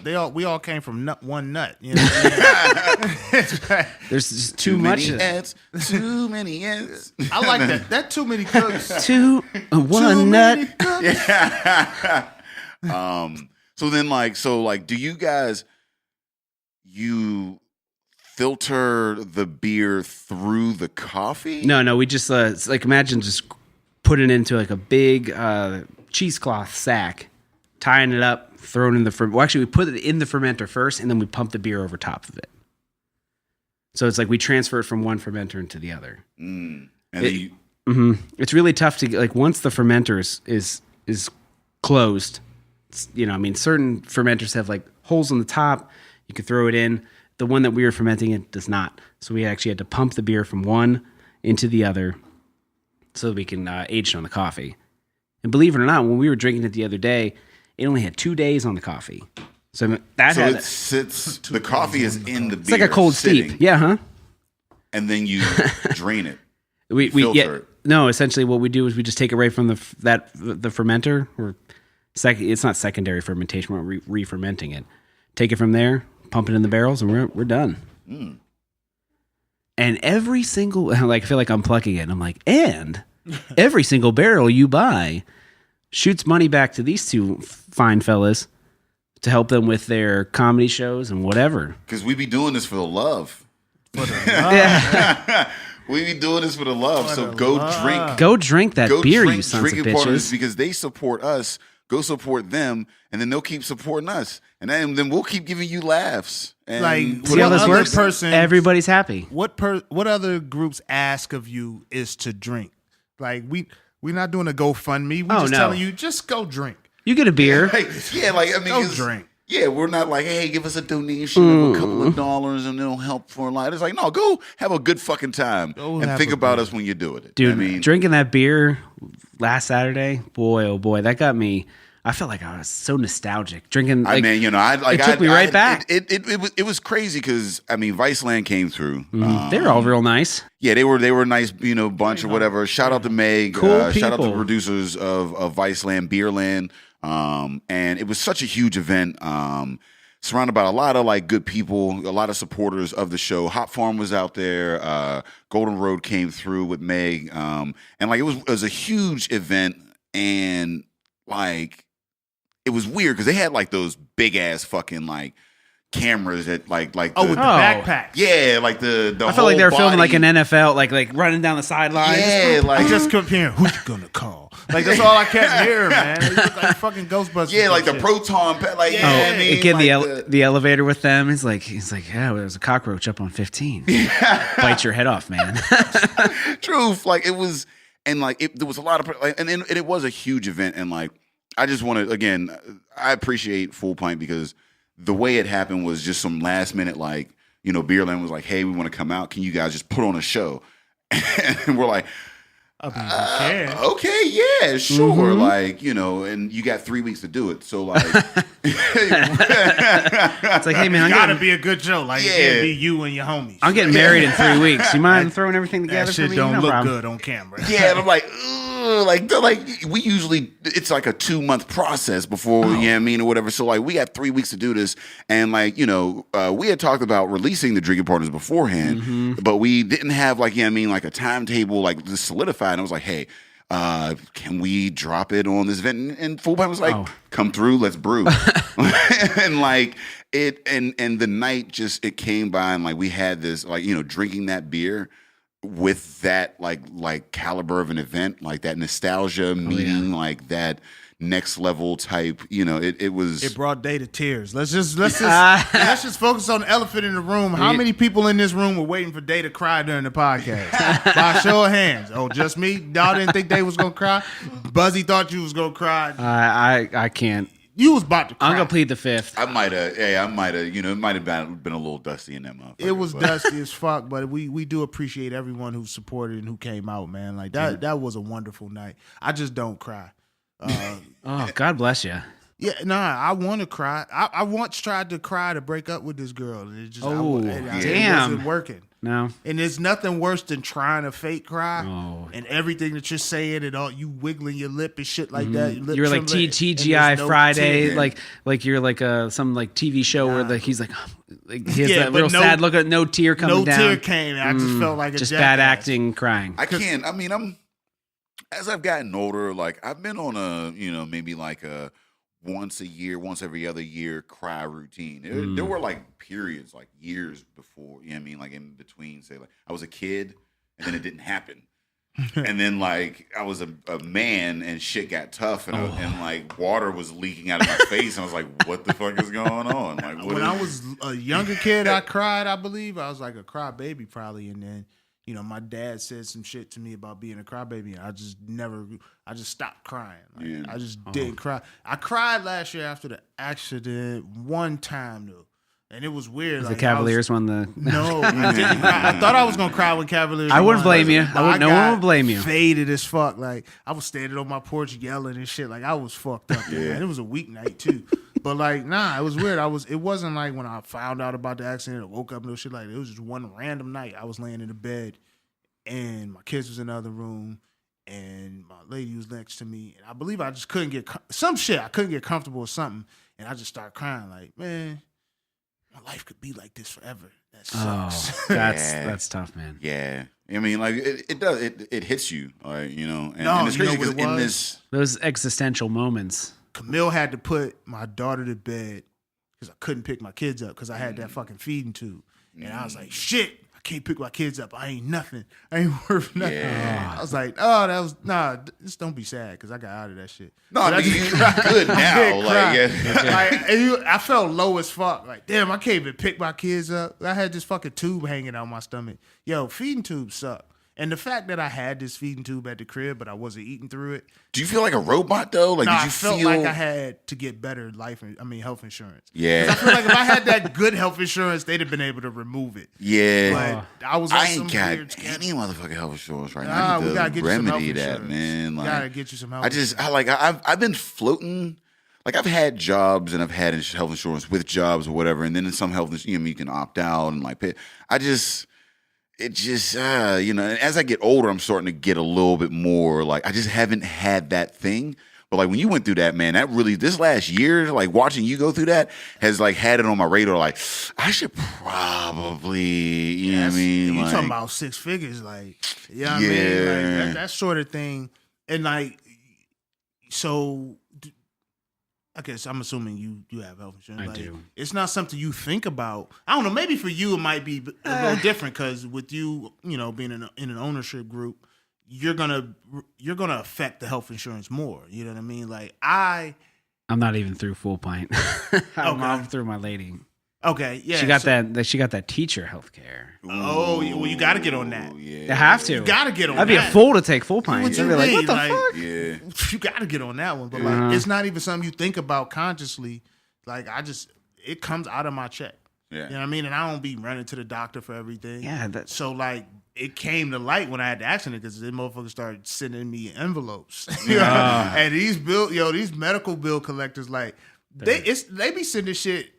Speaker 3: came from one nut. You know what I mean?
Speaker 5: There's just too much.
Speaker 4: Many ads, too many ads.
Speaker 3: I like that. That too many cooks.
Speaker 5: One
Speaker 3: Too
Speaker 5: nut.
Speaker 3: many cooks.
Speaker 4: So then, do you guys you filter the beer through the coffee?
Speaker 5: No, we just it's like imagine just putting it into like a big cheesecloth sack, tying it up, throwing it in the fermenter. Well, actually, we put it in the fermenter first, and then we pump the beer over top of it. So it's like we transfer it from one fermenter into the other.
Speaker 4: And then
Speaker 5: It's really tough to like once the fermenter is closed. Certain fermenters have like holes on the top. You can throw it in. The one that we were fermenting it does not. So we actually had to pump the beer from one into the other so that we can age it on the coffee. And believe it or not, when we were drinking it the other day, it only had 2 days on the coffee. So
Speaker 4: it sits. The coffee is in the beer.
Speaker 5: It's like a cold
Speaker 4: sitting,
Speaker 5: steep. Yeah, huh?
Speaker 4: And then you drain it.
Speaker 5: We
Speaker 4: filter it.
Speaker 5: No, essentially what we do is we just take it right from the fermenter, or it's not secondary fermentation, we're re-fermenting it. Take it from there, pump it in the barrels, and we're done. And every single, I feel like I'm plugging it. I'm like, and every single barrel you buy shoots money back to these two fine fellas to help them with their comedy shows and whatever.
Speaker 4: Because we be doing this for the love.
Speaker 5: Yeah.
Speaker 4: We be doing this for the love. So go drink.
Speaker 5: Go drink that beer, you sons of
Speaker 4: Drinking Partners,
Speaker 5: bitches.
Speaker 4: because they support us. Go support them, and then they'll keep supporting us, and then we'll keep giving you laughs. And
Speaker 3: Like,
Speaker 5: See how this
Speaker 3: other
Speaker 5: works?
Speaker 3: person-
Speaker 5: Everybody's happy.
Speaker 3: What other groups ask of you is to drink? Like we're not doing a GoFundMe. We're just telling you just go drink.
Speaker 5: You get a beer.
Speaker 4: go
Speaker 3: drink.
Speaker 4: Yeah, we're not like, hey, give us a donation of a couple of dollars and it'll help for a lot. It's like, no, go have a good fucking time and think about us when you're doing it.
Speaker 5: Dude, drinking that beer last Saturday, boy, oh boy, that got me. I felt like I was so nostalgic drinking. Like,
Speaker 4: it
Speaker 5: took me right back.
Speaker 4: It was crazy because Viceland came through.
Speaker 5: They're all real nice.
Speaker 4: Yeah, they were nice, bunch or whatever. Shout out to Meg.
Speaker 5: Cool
Speaker 4: shout out to the
Speaker 5: people.
Speaker 4: producers of Viceland, Beerland. And it was such a huge event. Surrounded by a lot of like good people, a lot of supporters of the show. Hop Farm was out there. Golden Road came through with Meg. And like it was a huge event, and like it was weird because they had like those big ass fucking like cameras that like
Speaker 3: With the backpacks.
Speaker 4: yeah, like the
Speaker 5: I felt like they were filming like an NFL, like running down the sideline.
Speaker 4: Yeah,
Speaker 3: I just kept hearing, who you gonna call? Like, that's all I kept hearing, man. It was like fucking Ghostbusters.
Speaker 4: Yeah, like the
Speaker 3: shit.
Speaker 4: proton like
Speaker 5: Get in the elevator with them. He's like, yeah, there's a cockroach up on 15. Bite your head off, man.
Speaker 4: Truth, like it was, and like there was a lot of and it was a huge event, and like I just want to again, I appreciate Full Pint because the way it happened was just some last minute, like Beerland was like, hey, we want to come out, can you guys just put on a show? And we're like, okay, yeah, sure, like and you got 3 weeks to do it, so like
Speaker 5: It's like, hey man,
Speaker 3: Gotta be a good show. Like, it can't be you and your homies.
Speaker 5: I'm getting married in 3 weeks. You mind throwing everything together
Speaker 3: That shit
Speaker 5: for me?
Speaker 3: don't
Speaker 5: No
Speaker 3: look
Speaker 5: problem.
Speaker 3: good on camera.
Speaker 4: yeah, and I'm like, ugh, like we usually it's like a 2-month process before or whatever. So like we got 3 weeks to do this, and like we had talked about releasing the Drinking Partners beforehand, but we didn't have like like a timetable like just solidified. And I was like, hey, can we drop it on this event? And Full Pint was like, come through, let's brew. And like it and the night just it came by, and like we had this like drinking that beer with that like caliber of an event, like that nostalgia meeting, like that next level type, it was.
Speaker 3: It brought Day to tears. Let's just focus on the elephant in the room. How many people in this room were waiting for Day to cry during the podcast? By show of hands. Oh, just me? Y'all didn't think Day was gonna cry? Buzzy thought you was gonna cry.
Speaker 5: I can't.
Speaker 3: You was about to cry.
Speaker 5: I'm gonna plead the fifth.
Speaker 4: I might have. It might have been a little dusty in that motherfucker.
Speaker 3: It was dusty as fuck, but we do appreciate everyone who supported and who came out, man. Like that was a wonderful night. I just don't cry.
Speaker 5: Oh, God bless you.
Speaker 3: Yeah, I want to cry. I once tried to cry to break up with this girl, and it just it wasn't working.
Speaker 5: No,
Speaker 3: and there's nothing worse than trying to fake cry and
Speaker 5: Oh.
Speaker 3: everything that you're saying and all you wiggling your lip and shit like that. Your lip
Speaker 5: You're like
Speaker 3: trembling,
Speaker 5: TGI
Speaker 3: and there's no
Speaker 5: Friday,
Speaker 3: tear.
Speaker 5: like you're like some like TV show where he's like he has that
Speaker 3: but
Speaker 5: real sad look at no tear coming down.
Speaker 3: No tear came. I just felt like a
Speaker 5: just
Speaker 3: jackass.
Speaker 5: bad acting, crying.
Speaker 4: I can't. I mean, as I've gotten older, like I've been on a maybe like a once every other year cry routine. There were like periods, like years before, you know what I mean? Like in between, say like I was a kid and then it didn't happen. And then like I was a man and shit got tough and like water was leaking out of my face. And I was like, what the fuck is going on? Like
Speaker 3: when I was a younger kid, I cried, I believe. I was like a cry baby probably. And then, my dad said some shit to me about being a crybaby. I just stopped crying. Like, I just didn't cry. I cried last year after the accident one time though. And it was weird.
Speaker 5: The Cavaliers won the.
Speaker 3: No, I didn't cry. I thought I was gonna cry when Cavaliers.
Speaker 5: I wouldn't
Speaker 3: won.
Speaker 5: blame you. No one would blame you.
Speaker 3: Faded as fuck. Like I was standing on my porch yelling and shit. Like I was fucked up. Man. It was a weeknight too. But like, it was weird. It wasn't like when I found out about the accident or woke up no shit like that. It was just one random night. I was laying in the bed and my kids was in the other room and my lady was next to me. And I believe I just couldn't get some shit. I couldn't get comfortable with something. And I just started crying like, man, my life could be like this forever. That sucks.
Speaker 5: Oh, that's tough, man.
Speaker 4: Yeah. I mean, like it does. It hits you, and it's
Speaker 3: you know
Speaker 4: crazy
Speaker 3: what it
Speaker 4: because in
Speaker 3: was?
Speaker 4: this,
Speaker 5: Those existential moments.
Speaker 3: Camille had to put my daughter to bed because I couldn't pick my kids up because I had that fucking feeding tube. And I was like, shit, I can't pick my kids up. I ain't nothing. I ain't worth nothing.
Speaker 4: Yeah.
Speaker 3: I was like, just don't be sad because I got out of that shit.
Speaker 4: no, I mean, you're good now.
Speaker 3: I felt low as fuck. Like, damn, I can't even pick my kids up. I had this fucking tube hanging out my stomach. Yo, feeding tubes suck. And the fact that I had this feeding tube at the crib, but I wasn't eating through it.
Speaker 4: Do you feel like a robot though? Like,
Speaker 3: No,
Speaker 4: did you
Speaker 3: I felt
Speaker 4: feel
Speaker 3: like I had to get better health insurance.
Speaker 4: Yeah.
Speaker 3: 'Cause I feel like if I had that good health insurance, they'd have been able to remove it.
Speaker 4: Yeah.
Speaker 3: But I was on
Speaker 4: I
Speaker 3: some
Speaker 4: ain't got
Speaker 3: weird scam.
Speaker 4: any motherfucking health insurance right
Speaker 3: Nah,
Speaker 4: now. I
Speaker 3: we
Speaker 4: need
Speaker 3: gotta
Speaker 4: to
Speaker 3: get you some health
Speaker 4: remedy that,
Speaker 3: insurance.
Speaker 4: man. Like,
Speaker 3: Gotta get you some health
Speaker 4: I've been floating. Like I've had jobs and I've had health insurance with jobs or whatever, and then in some health, you can opt out and like pay. As I get older, I'm starting to get a little bit more like I just haven't had that thing. But like when you went through that, man, that really this last year, like watching you go through that has like had it on my radar. Like I should probably, you know what I mean?
Speaker 3: You
Speaker 4: Like,
Speaker 3: talking about six figures, like you know what I mean? Like that sort of thing. And like, so I guess I'm assuming you have health insurance.
Speaker 5: I do.
Speaker 3: It's not something you think about. I don't know. Maybe for you it might be a little different because with you, being in an ownership group, you're gonna affect the health insurance more. You know what I mean? Like I'm
Speaker 5: not even through full pint. I'm through my lady.
Speaker 3: Okay, yeah.
Speaker 5: She got that. She got that teacher health care.
Speaker 3: Oh, well, you got to get on that.
Speaker 4: Yeah.
Speaker 5: You have to.
Speaker 3: You got to get on
Speaker 5: I'd
Speaker 3: that.
Speaker 5: be a fool to take full pint.
Speaker 3: What
Speaker 5: I'd
Speaker 3: you
Speaker 5: be like,
Speaker 3: mean?
Speaker 5: what the
Speaker 3: Like,
Speaker 5: fuck?
Speaker 4: Yeah.
Speaker 3: You got to get on that one. But like, it's not even something you think about consciously. Like, it comes out of my check.
Speaker 4: Yeah.
Speaker 3: You know what I mean? And I don't be running to the doctor for everything.
Speaker 5: Yeah.
Speaker 3: So like, it came to light when I had the accident because the motherfuckers started sending me envelopes. You know? And these medical bill collectors, like, they be sending shit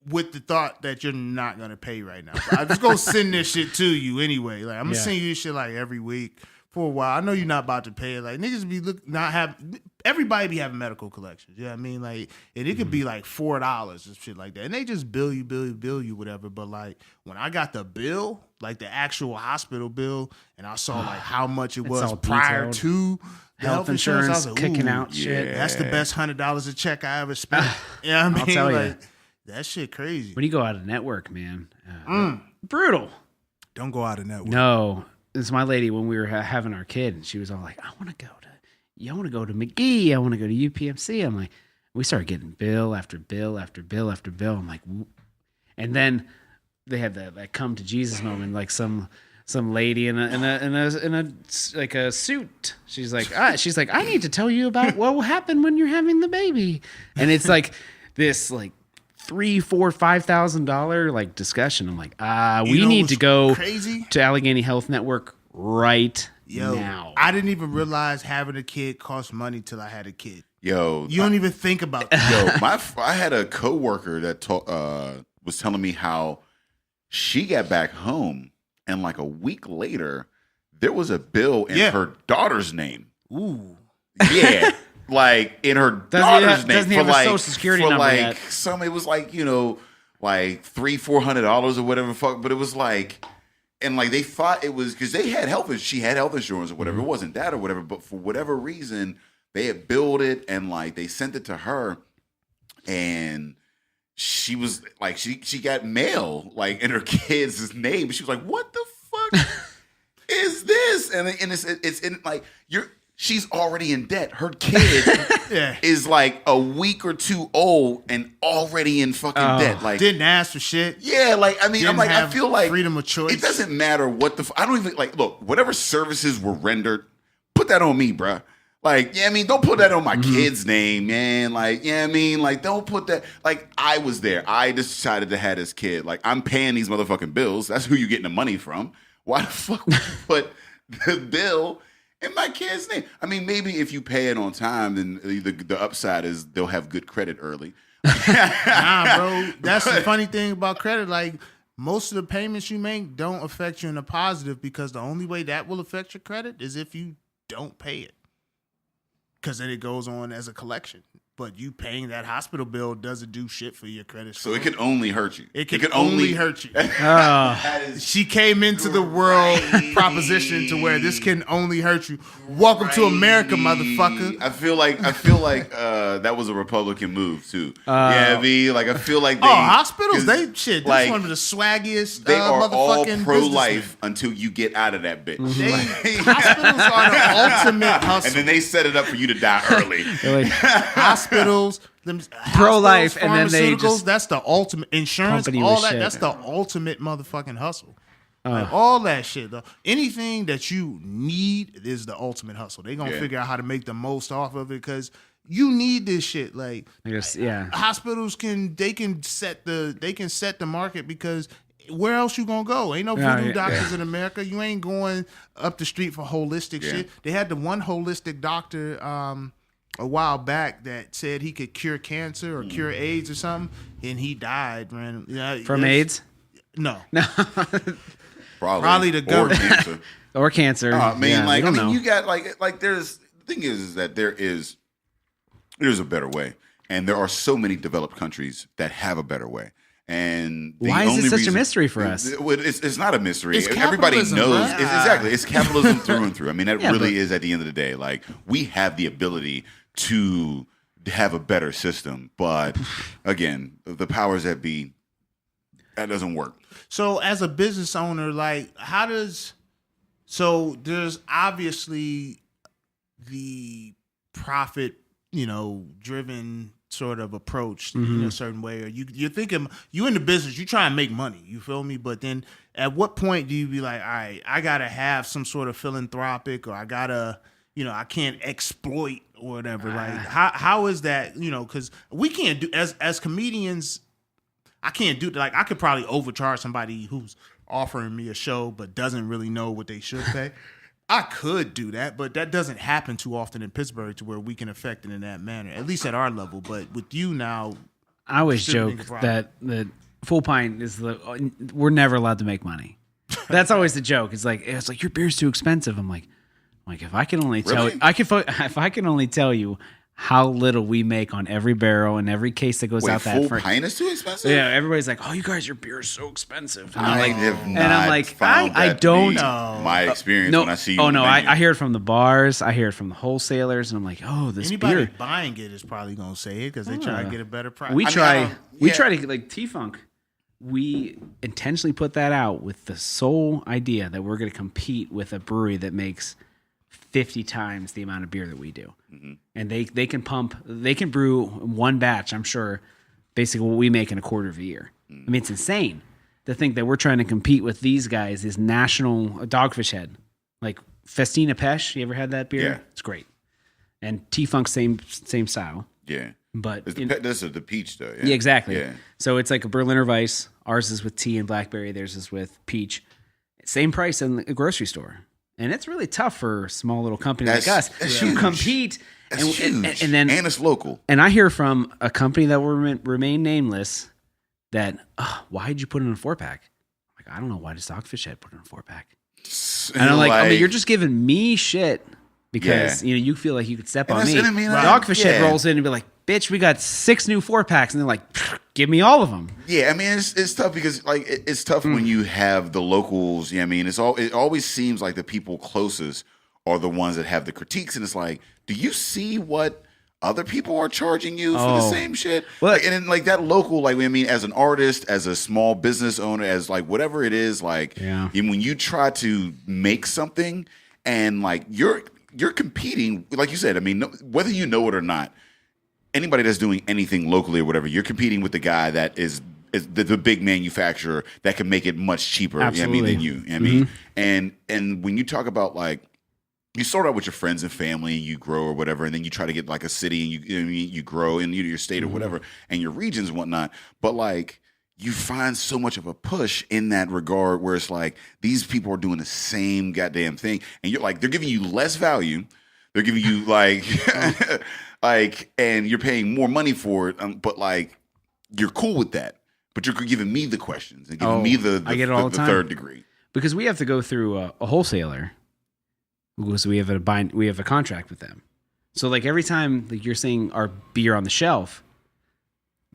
Speaker 3: with the thought that you're not gonna pay right now. But I'm just gonna send this shit to you anyway. Like I'm gonna send you this shit like every week for a while. I know you're not about to pay it. Like niggas be everybody be having medical collections. You know what I mean? Like, and it could be like $4 and shit like that. And they just bill you, whatever. But like when I got the bill, like the actual hospital bill, and I saw like how much it was
Speaker 5: all
Speaker 3: prior
Speaker 5: detailed.
Speaker 3: to the health insurance, I was like,
Speaker 5: kicking
Speaker 3: ooh,
Speaker 5: out shit.
Speaker 3: that's the best $100 a check I ever spent. You know what I mean?
Speaker 5: I'll tell you.
Speaker 3: Like, that shit crazy.
Speaker 5: When you go out of network, man, brutal.
Speaker 3: Don't go out of network.
Speaker 5: No, it's my lady when we were having our kid, and she was all like, I want to go to McGee. I want to go to UPMC. I'm like, we started getting bill after bill after bill after bill. I'm like, and then they had that come to Jesus moment, like some some lady in a like a suit. She's like, I need to tell you about what will happen when you're having the baby, and it's like this like $3,000, $4,000, $5,000 like discussion. I'm like, we need to go to Allegheny Health Network right now.
Speaker 3: I didn't even realize having a kid costs money till I had a kid.
Speaker 4: Yo,
Speaker 3: you don't even think about that.
Speaker 4: Yo, I had a coworker that was telling me how she got back home, and like a week later, there was a bill in her daughter's name.
Speaker 3: Ooh,
Speaker 4: yeah. Like in her daughter's name
Speaker 5: for like Social Security
Speaker 4: for
Speaker 5: number
Speaker 4: like
Speaker 5: yet.
Speaker 4: It was like like $300-$400 or whatever. But it was like, and like they thought it was because they had she had health insurance or whatever. It wasn't that or whatever. But for whatever reason, they had billed it and like they sent it to her, and she was like she got mail like in her kid's name. She was like, "What the fuck is this?" And it's in like she's already in debt. Her kid is like a week or two old and already in fucking debt. Like
Speaker 3: didn't ask for shit.
Speaker 4: Yeah, like I mean, I feel like
Speaker 3: freedom of choice.
Speaker 4: It doesn't matter what I don't even like. Look, whatever services were rendered, put that on me, bruh. Like, yeah, I mean, don't put that on my kid's name, man. Like, yeah, I mean, like, don't put that. Like, I was there. I decided to have this kid. Like, I'm paying these motherfucking bills. That's who you're getting the money from. Why the fuck would you put the bill in my kid's name? I mean, maybe if you pay it on time, then the upside is they'll have good credit early.
Speaker 3: Nah, bro. That's the funny thing about credit. Like, most of the payments you make don't affect you in a positive because the only way that will affect your credit is if you don't pay it. Because then it goes on as a collection. But you paying that hospital bill doesn't do shit for your credit score.
Speaker 4: So it can only hurt you.
Speaker 3: It can only hurt you. She came into the world proposition to where this can only hurt you. Welcome to America, motherfucker.
Speaker 4: I feel like that was a Republican move too. Yeah, like I feel like
Speaker 3: hospitals, this like, one of the swaggiest.
Speaker 4: They are all
Speaker 3: motherfucking
Speaker 4: pro-life until you get out of that bitch.
Speaker 3: Hospitals are the ultimate hustle,
Speaker 4: and then they set it up for you to die early.
Speaker 3: Hospitals,
Speaker 5: pro-life, and then they just
Speaker 3: that's the ultimate insurance. All that, that's the ultimate motherfucking hustle. Like, all that shit, though. Anything that you need is the ultimate hustle. They gonna figure out how to make the most off of it because you need this shit. Like, hospitals can set the market because where else you gonna go? Ain't no voodoo doctors in America. You ain't going up the street for holistic shit. They had the one holistic doctor a while back that said he could cure cancer or cure AIDS or something, and he died, man.
Speaker 5: From AIDS?
Speaker 3: No.
Speaker 4: Probably
Speaker 3: the government.
Speaker 4: Or cancer.
Speaker 5: Or cancer.
Speaker 4: You got like there's the thing is that there's a better way, and there are so many developed countries that have a better way. And
Speaker 5: why is it such a mystery for us?
Speaker 4: It's not a mystery.
Speaker 3: It's
Speaker 4: Everybody knows.
Speaker 3: Right?
Speaker 4: Exactly. It's capitalism through and through. I mean, that really is at the end of the day. Like, we have the ability to have a better system. But again, the powers that be, that doesn't work.
Speaker 3: So as a business owner, like there's obviously the profit, driven sort of approach in a certain way, or you're thinking you in the business, you try and make money, you feel me? But then at what point do you be like, all right, I gotta have some sort of philanthropic, or I gotta, I can't exploit or whatever. Like how is that, because we can't do as comedians, I can't do like I could probably overcharge somebody who's offering me a show but doesn't really know what they should pay. I could do that, but that doesn't happen too often in Pittsburgh to where we can affect it in that manner, at least at our level. But with you now,
Speaker 5: I always joke that the Full Pint is we're never allowed to make money. That's always the joke. It's like your beer's too expensive. I'm like if I can only tell you, if I can only tell you how little we make on every barrel and every case that goes out that
Speaker 4: Full Pint is too expensive?
Speaker 5: Yeah, everybody's like, "Oh, you guys, your beer is so expensive." And
Speaker 4: I'm like,
Speaker 5: I don't
Speaker 4: know. My experience when I see you.
Speaker 5: Oh no, I hear it from the bars, I hear it from the wholesalers, and I'm like, "Oh, this
Speaker 3: anybody
Speaker 5: beer."
Speaker 3: Buying it is probably gonna say it because they try to get a better price.
Speaker 5: We try to like T-Funk. We intentionally put that out with the sole idea that we're going to compete with a brewery that makes 50 times the amount of beer that we do. Mm-hmm. And they can brew one batch, I'm sure, basically what we make in a quarter of a year. I mean, it's insane. to think that we're trying to compete with these guys is National Dogfish Head. Like Festina Pesh. You ever had that beer?
Speaker 4: Yeah.
Speaker 5: It's great. And T-Funk, same style.
Speaker 4: Yeah.
Speaker 5: But
Speaker 4: This is the peach, though.
Speaker 5: yeah, exactly.
Speaker 4: Yeah.
Speaker 5: So it's like a Berliner Weiss. Ours is with tea and blackberry. Theirs is with peach. Same price in the grocery store. And it's really tough for a small little company like us to
Speaker 4: huge.
Speaker 5: compete.
Speaker 4: That's huge.
Speaker 5: And
Speaker 4: it's local.
Speaker 5: And I hear from a company that will remain nameless that, why'd you put it in a 4-pack? Like, I don't know. Why does Dogfish Head put it in a 4-pack? And I'm like, I mean, you're just giving me shit because you feel like you could step on me. Dogfish Head rolls in and be like, bitch, we got 6 new 4-packs, and they're like, give me all of them.
Speaker 4: Yeah, I mean, it's tough because like it's tough when you have the locals. Yeah, I mean, it always seems like the people closest are the ones that have the critiques, and it's like, do you see what other people are charging you for the same shit?
Speaker 5: Well,
Speaker 4: and then like that local, like I mean, as an artist, as a small business owner, as like whatever it is, like when you try to make something and like you're competing, like you said, I mean, whether you know it or not, anybody that's doing anything locally or whatever, you're competing with the guy that is the big manufacturer that can make it much cheaper.
Speaker 5: Absolutely.
Speaker 4: Than you. I mean, and when you talk about like, you start out with your friends and family, you grow or whatever, and then you try to get like a city, and you grow in your state or whatever, and your regions and whatnot. But like, you find so much of a push in that regard where it's like these people are doing the same goddamn thing, and you're like, they're giving you less value, they're giving you like, like, and you're paying more money for it, but like, you're cool with that. But you're giving me the questions and giving me the third degree
Speaker 5: because we have to go through a wholesaler. Because we have a contract with them. So like every time like you're seeing our beer on the shelf,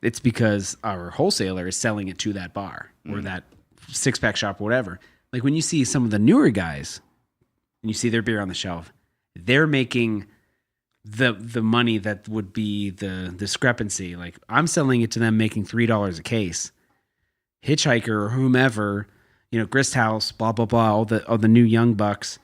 Speaker 5: it's because our wholesaler is selling it to that bar or that 6-pack shop or whatever. Like when you see some of the newer guys and you see their beer on the shelf, they're making the money that would be the discrepancy. Like I'm selling it to them making $3 a case. Hitchhiker or whomever, Grist House, blah blah blah, all the new young bucks.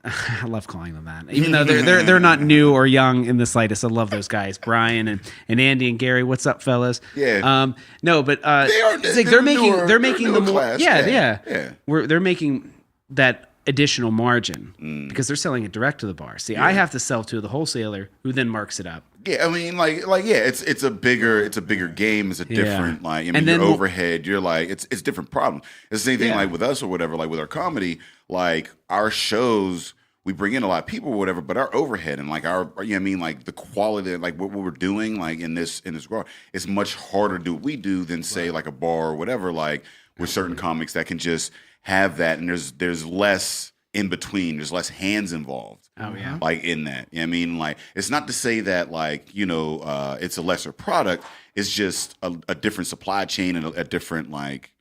Speaker 5: I love calling them that, even though they're not new or young in the slightest. I love those guys, Brian and Andy and Gary. What's up, fellas?
Speaker 4: Yeah.
Speaker 5: No, but it's like they're making the more. Yeah. They're making that additional margin because they're selling it direct to the bar. See, I have to sell to the wholesaler who then marks it up.
Speaker 4: Yeah, I mean, it's a bigger game. It's a different like. I mean, your overhead. You're like, it's different problems. It's the same thing like with us or whatever. Like with our comedy, like our shows, we bring in a lot of people or whatever, but our overhead and like like the quality, like what we're doing, like in this world, it's much harder to do what we do than say like a bar or whatever. Like with certain comics that can just have that, and there's less in between. There's less hands involved.
Speaker 5: Oh yeah,
Speaker 4: like in that. I mean, like it's not to say that like it's a lesser product. It's just a different supply chain and a different like.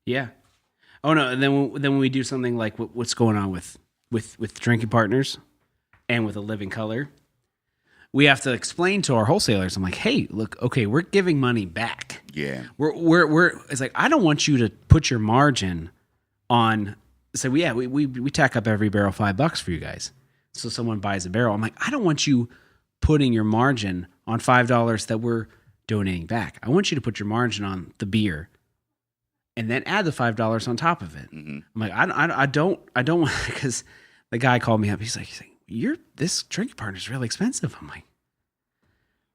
Speaker 5: Yeah. Oh no, and then when we do something like what's going on with Drinking Partners and with A Living Color, we have to explain to our wholesalers. I'm like, hey, look, okay, we're giving money back.
Speaker 4: Yeah.
Speaker 5: We're it's like I don't want you to put your margin on. So we tack up every barrel $5 for you guys. So someone buys a barrel. I'm like, I don't want you putting your margin on $5 that we're donating back. I want you to put your margin on the beer, and then add the $5 on top of it. Mm-hmm. I'm like, I don't want, because the guy called me up. He's like, this Drinking Partner is really expensive. I'm like,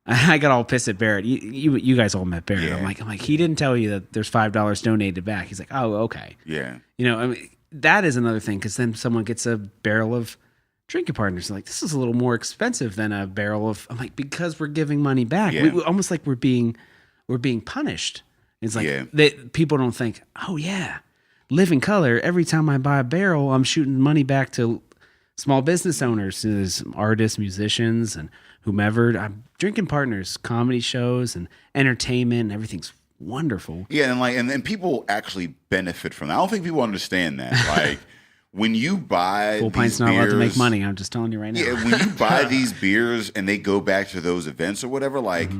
Speaker 5: I got all pissed at Barrett. You guys all met Barrett.
Speaker 4: Yeah.
Speaker 5: I'm like, he didn't tell you that there's $5 donated back. He's like, oh, okay.
Speaker 4: Yeah.
Speaker 5: I mean, that is another thing, because then someone gets a barrel of Drinking Partners. Like, this is a little more expensive than a barrel of. I'm like, because we're giving money back.
Speaker 4: Yeah.
Speaker 5: We almost like we're being punished. It's like people don't think, oh yeah, Living Color. Every time I buy a barrel, I'm shooting money back to small business owners, artists, musicians, and whomever. I'm Drinking Partners, comedy shows and entertainment, and everything's wonderful.
Speaker 4: Yeah, and people actually benefit from that. I don't think people understand that. Like when you buy
Speaker 5: Full Pint's not allowed to make money. I'm just telling you right now.
Speaker 4: Yeah, when you buy these beers and they go back to those events or whatever, like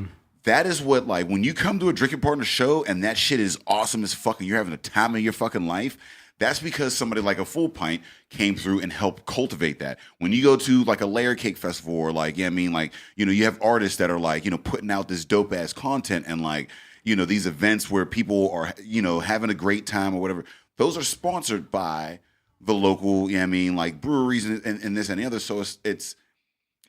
Speaker 4: that is what, like, when you come to a Drinking Partner show and that shit is awesome as fuck and you're having the time of your fucking life, that's because somebody like a Full Pint came through and helped cultivate that. When you go to like a Layer Cake Festival or like, you have artists that are like, putting out this dope ass content and like, these events where people are, having a great time or whatever, those are sponsored by the local, like breweries and this and the other. So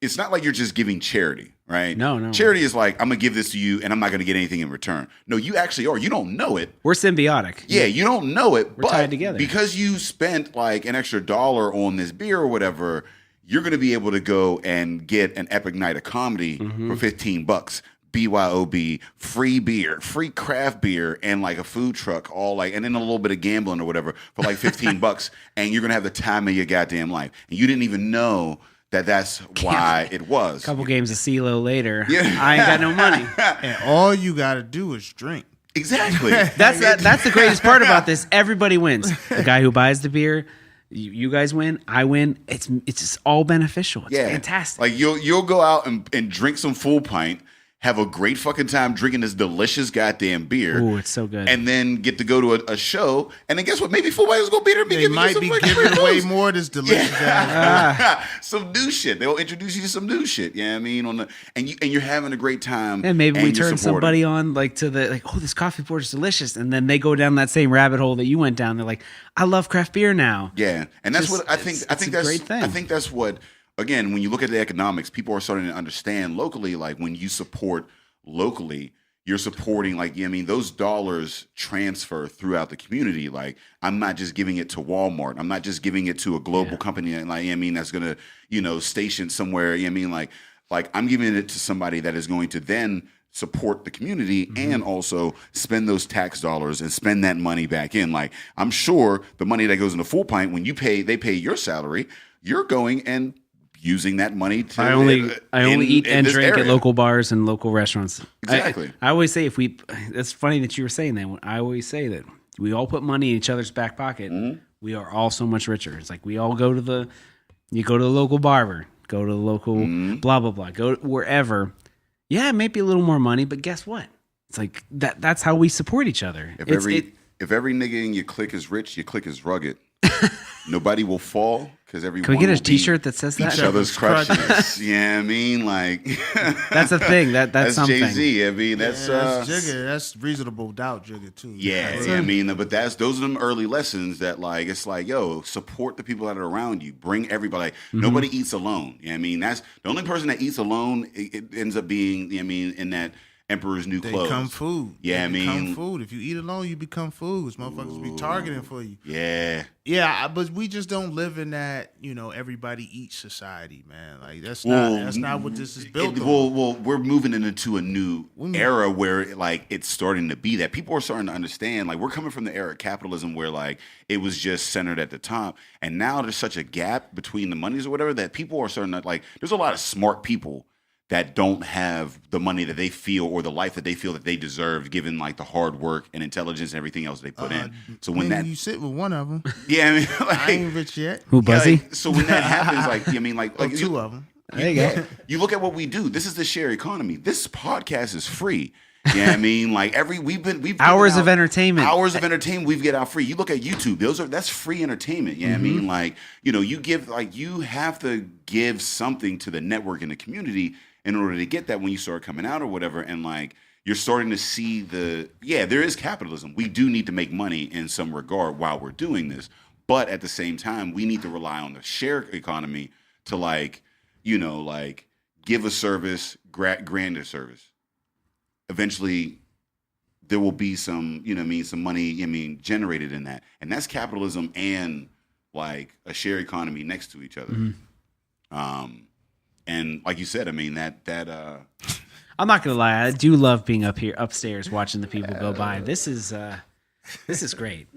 Speaker 4: it's not like you're just giving charity, right?
Speaker 5: No.
Speaker 4: Charity is like, I'm going to give this to you and I'm not going to get anything in return. No, you actually are. You don't know it.
Speaker 5: We're symbiotic.
Speaker 4: Yeah, you don't know it.
Speaker 5: We're tied together.
Speaker 4: Because you spent like an extra $1 on this beer or whatever, you're going to be able to go and get an epic night of comedy for $15. BYOB, free beer, free craft beer, and like a food truck, and then a little bit of gambling or whatever for like $15, and you're going to have the time of your goddamn life. And you didn't even know that's why it was.
Speaker 5: A couple games of CeeLo later, I ain't got no money.
Speaker 3: And all you got to do is drink.
Speaker 4: Exactly.
Speaker 5: That's the greatest part about this. Everybody wins. The guy who buys the beer, you guys win, I win. It's just all beneficial. It's fantastic.
Speaker 4: Like you'll go out and drink some full pint, have a great fucking time drinking this delicious goddamn beer.
Speaker 5: Ooh, it's so good.
Speaker 4: And then get to go to a show. And then guess what? Maybe full pint is going to be there.
Speaker 3: They might be giving away more of this delicious
Speaker 4: some new shit. They'll introduce you to some new shit. Yeah, I mean, and you're having a great time.
Speaker 5: And maybe we turn somebody on this coffee porter is delicious. And then they go down that same rabbit hole that you went down. They're like, I love craft beer now.
Speaker 4: Yeah. And that's what I think. I think that's a great thing. I think that's what. Again, when you look at the economics, people are starting to understand locally, like when you support locally, you're supporting those dollars transfer throughout the community. Like I'm not just giving it to Walmart. I'm not just giving it to a global company that's going to, station somewhere. Like I'm giving it to somebody that is going to then support the community and also spend those tax dollars and spend that money back in. Like I'm sure the money that goes into Full Pint, when they pay your salary, you're going and using that money to
Speaker 5: I only eat and drink at local bars and local restaurants.
Speaker 4: Exactly.
Speaker 5: I always say it's funny that you were saying that. I always say that we all put money in each other's back pocket. We are all so much richer. It's like we all go to the local barber, go to the local blah, blah, blah, go wherever. Yeah, it may be a little more money, but guess what? It's like that's how we support each other.
Speaker 4: If every nigga in your clique is rich, your clique is rugged. Nobody will fall because everyone.
Speaker 5: Can we get a T-shirt that says that?
Speaker 4: Each other's crutches. Yeah, I mean, like
Speaker 5: that's a thing. That's something.
Speaker 4: Jay-Z. I mean, that's
Speaker 3: Jigga. That's reasonable doubt, Jigga too.
Speaker 4: Yeah, I mean, but those are them early lessons that it's like, yo, support the people that are around you. Bring everybody. Like, nobody eats alone. Yeah, I mean, that's the only person that eats alone. It ends up being, in that Emperor's New Clothes.
Speaker 3: They become food.
Speaker 4: Yeah,
Speaker 3: they become food. If you eat alone, you become food. Those motherfuckers be targeting for you.
Speaker 4: Yeah.
Speaker 3: Yeah, but we just don't live in that, everybody eats society, man. Like that's not what this is built on.
Speaker 4: Well, we're moving into a new era where it's starting to be that. People are starting to understand, we're coming from the era of capitalism where it was just centered at the top. And now there's such a gap between the monies or whatever that people are starting to there's a lot of smart people that don't have the money that they feel or the life that they feel that they deserve, given the hard work and intelligence and everything else they put in. So when
Speaker 3: you sit with one of them,
Speaker 4: yeah, I mean,
Speaker 3: I ain't rich yet.
Speaker 5: Who Buzzy?
Speaker 4: So when that happens,
Speaker 3: two of them.
Speaker 5: There you go.
Speaker 4: You look at what we do. This is the share economy. This podcast is free. Yeah, I mean, we've
Speaker 5: hours of entertainment.
Speaker 4: Hours of entertainment we've get out free. You look at YouTube; that's free entertainment. Yeah, I mean, you have to give something to the network and the community in order to get that when you start coming out or whatever. And you're starting to see there is capitalism. We do need to make money in some regard while we're doing this, but at the same time, we need to rely on the share economy to give a service, grant a service. Eventually there will be some, some money, generated in that. And that's capitalism and a share economy next to each other. And like you said, I mean, that
Speaker 5: I'm not going to lie. I do love being upstairs watching the people go by. This is great.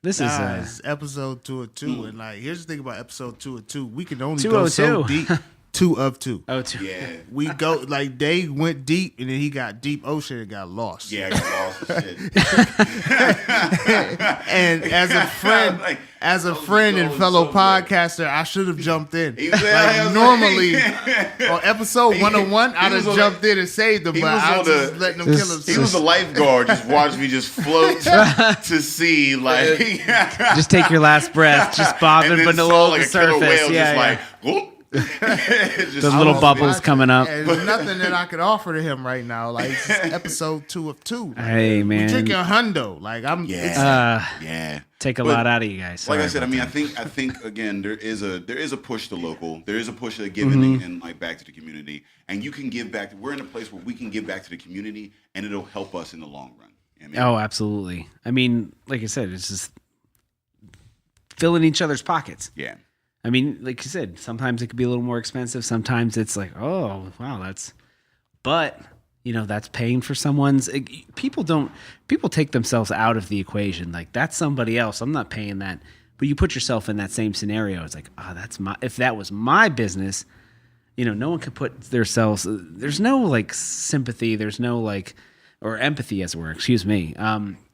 Speaker 5: This is
Speaker 3: episode 202. And here's the thing about episode 202. We can only go so deep. 2 of 2.
Speaker 5: Oh, 2.
Speaker 4: Yeah.
Speaker 3: We go they went deep and then he got deep ocean and got lost.
Speaker 4: Yeah, I got lost and shit.
Speaker 3: And as a friend and fellow podcaster, I should have jumped in. Normally on episode 101, I'd have jumped in and saved him, but I was just letting him kill himself.
Speaker 4: He was a lifeguard, just watched me just float to sea,
Speaker 5: just take your last breath, just bobbing below the surface.
Speaker 4: Whale, whoop.
Speaker 5: The little bubbles coming up.
Speaker 3: There's nothing that I could offer to him right now. Like, this is episode 2 of 2. Like,
Speaker 5: Hey, man.
Speaker 3: we're drinking a hundo. Like,
Speaker 5: Take a lot out of you guys.
Speaker 4: Like
Speaker 5: Sorry
Speaker 4: I said, I
Speaker 5: about
Speaker 4: mean,
Speaker 5: that.
Speaker 4: I think again, there is a push to local. There is a push to giving and like back to the community, and you can give back. We're in a place where we can give back to the community, and it'll help us in the long run. You know what I mean?
Speaker 5: Oh, absolutely. I mean, like I said, it's just filling each other's pockets.
Speaker 4: Yeah.
Speaker 5: I mean, like you said, sometimes it could be a little more expensive. Sometimes it's like, oh, wow, but you know, that's paying for someone's. People take themselves out of the equation. Like, that's somebody else. I'm not paying that. But you put yourself in that same scenario. It's like, if that was my business, you know, no one could put themselves. There's no like sympathy. There's no like, or empathy, as it were. Excuse me.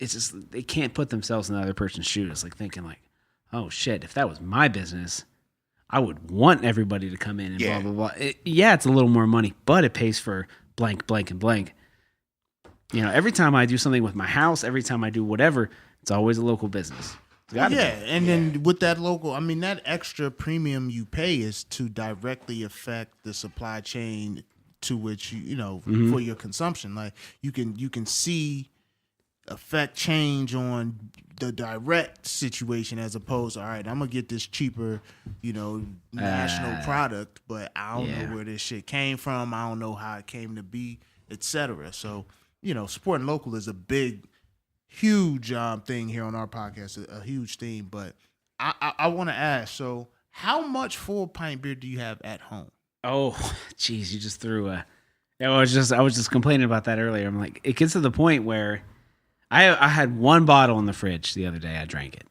Speaker 5: It's just they can't put themselves in the other person's shoes. Like thinking like, oh shit, if that was my business, I would want everybody to come in and blah, blah, blah. It's a little more money, but it pays for blank, blank, and blank. You know, every time I do something with my house, every time I do whatever, it's always a local business.
Speaker 3: Then with that local, I mean, that extra premium you pay is to directly affect the supply chain to which you know for your consumption. Like you can see affect change on the direct situation as opposed to, all right, I'm gonna get this cheaper, you know, national product, but I don't know where this shit came from. I don't know how it came to be, etc. So, you know, supporting local is a big, huge thing here on our podcast, a huge theme. But I want to ask, so how much full pint beer do you have at home?
Speaker 5: Oh, geez, you just threw a. I was just complaining about that earlier. I'm like, it gets to the point where I had one bottle in the fridge the other day. I drank it,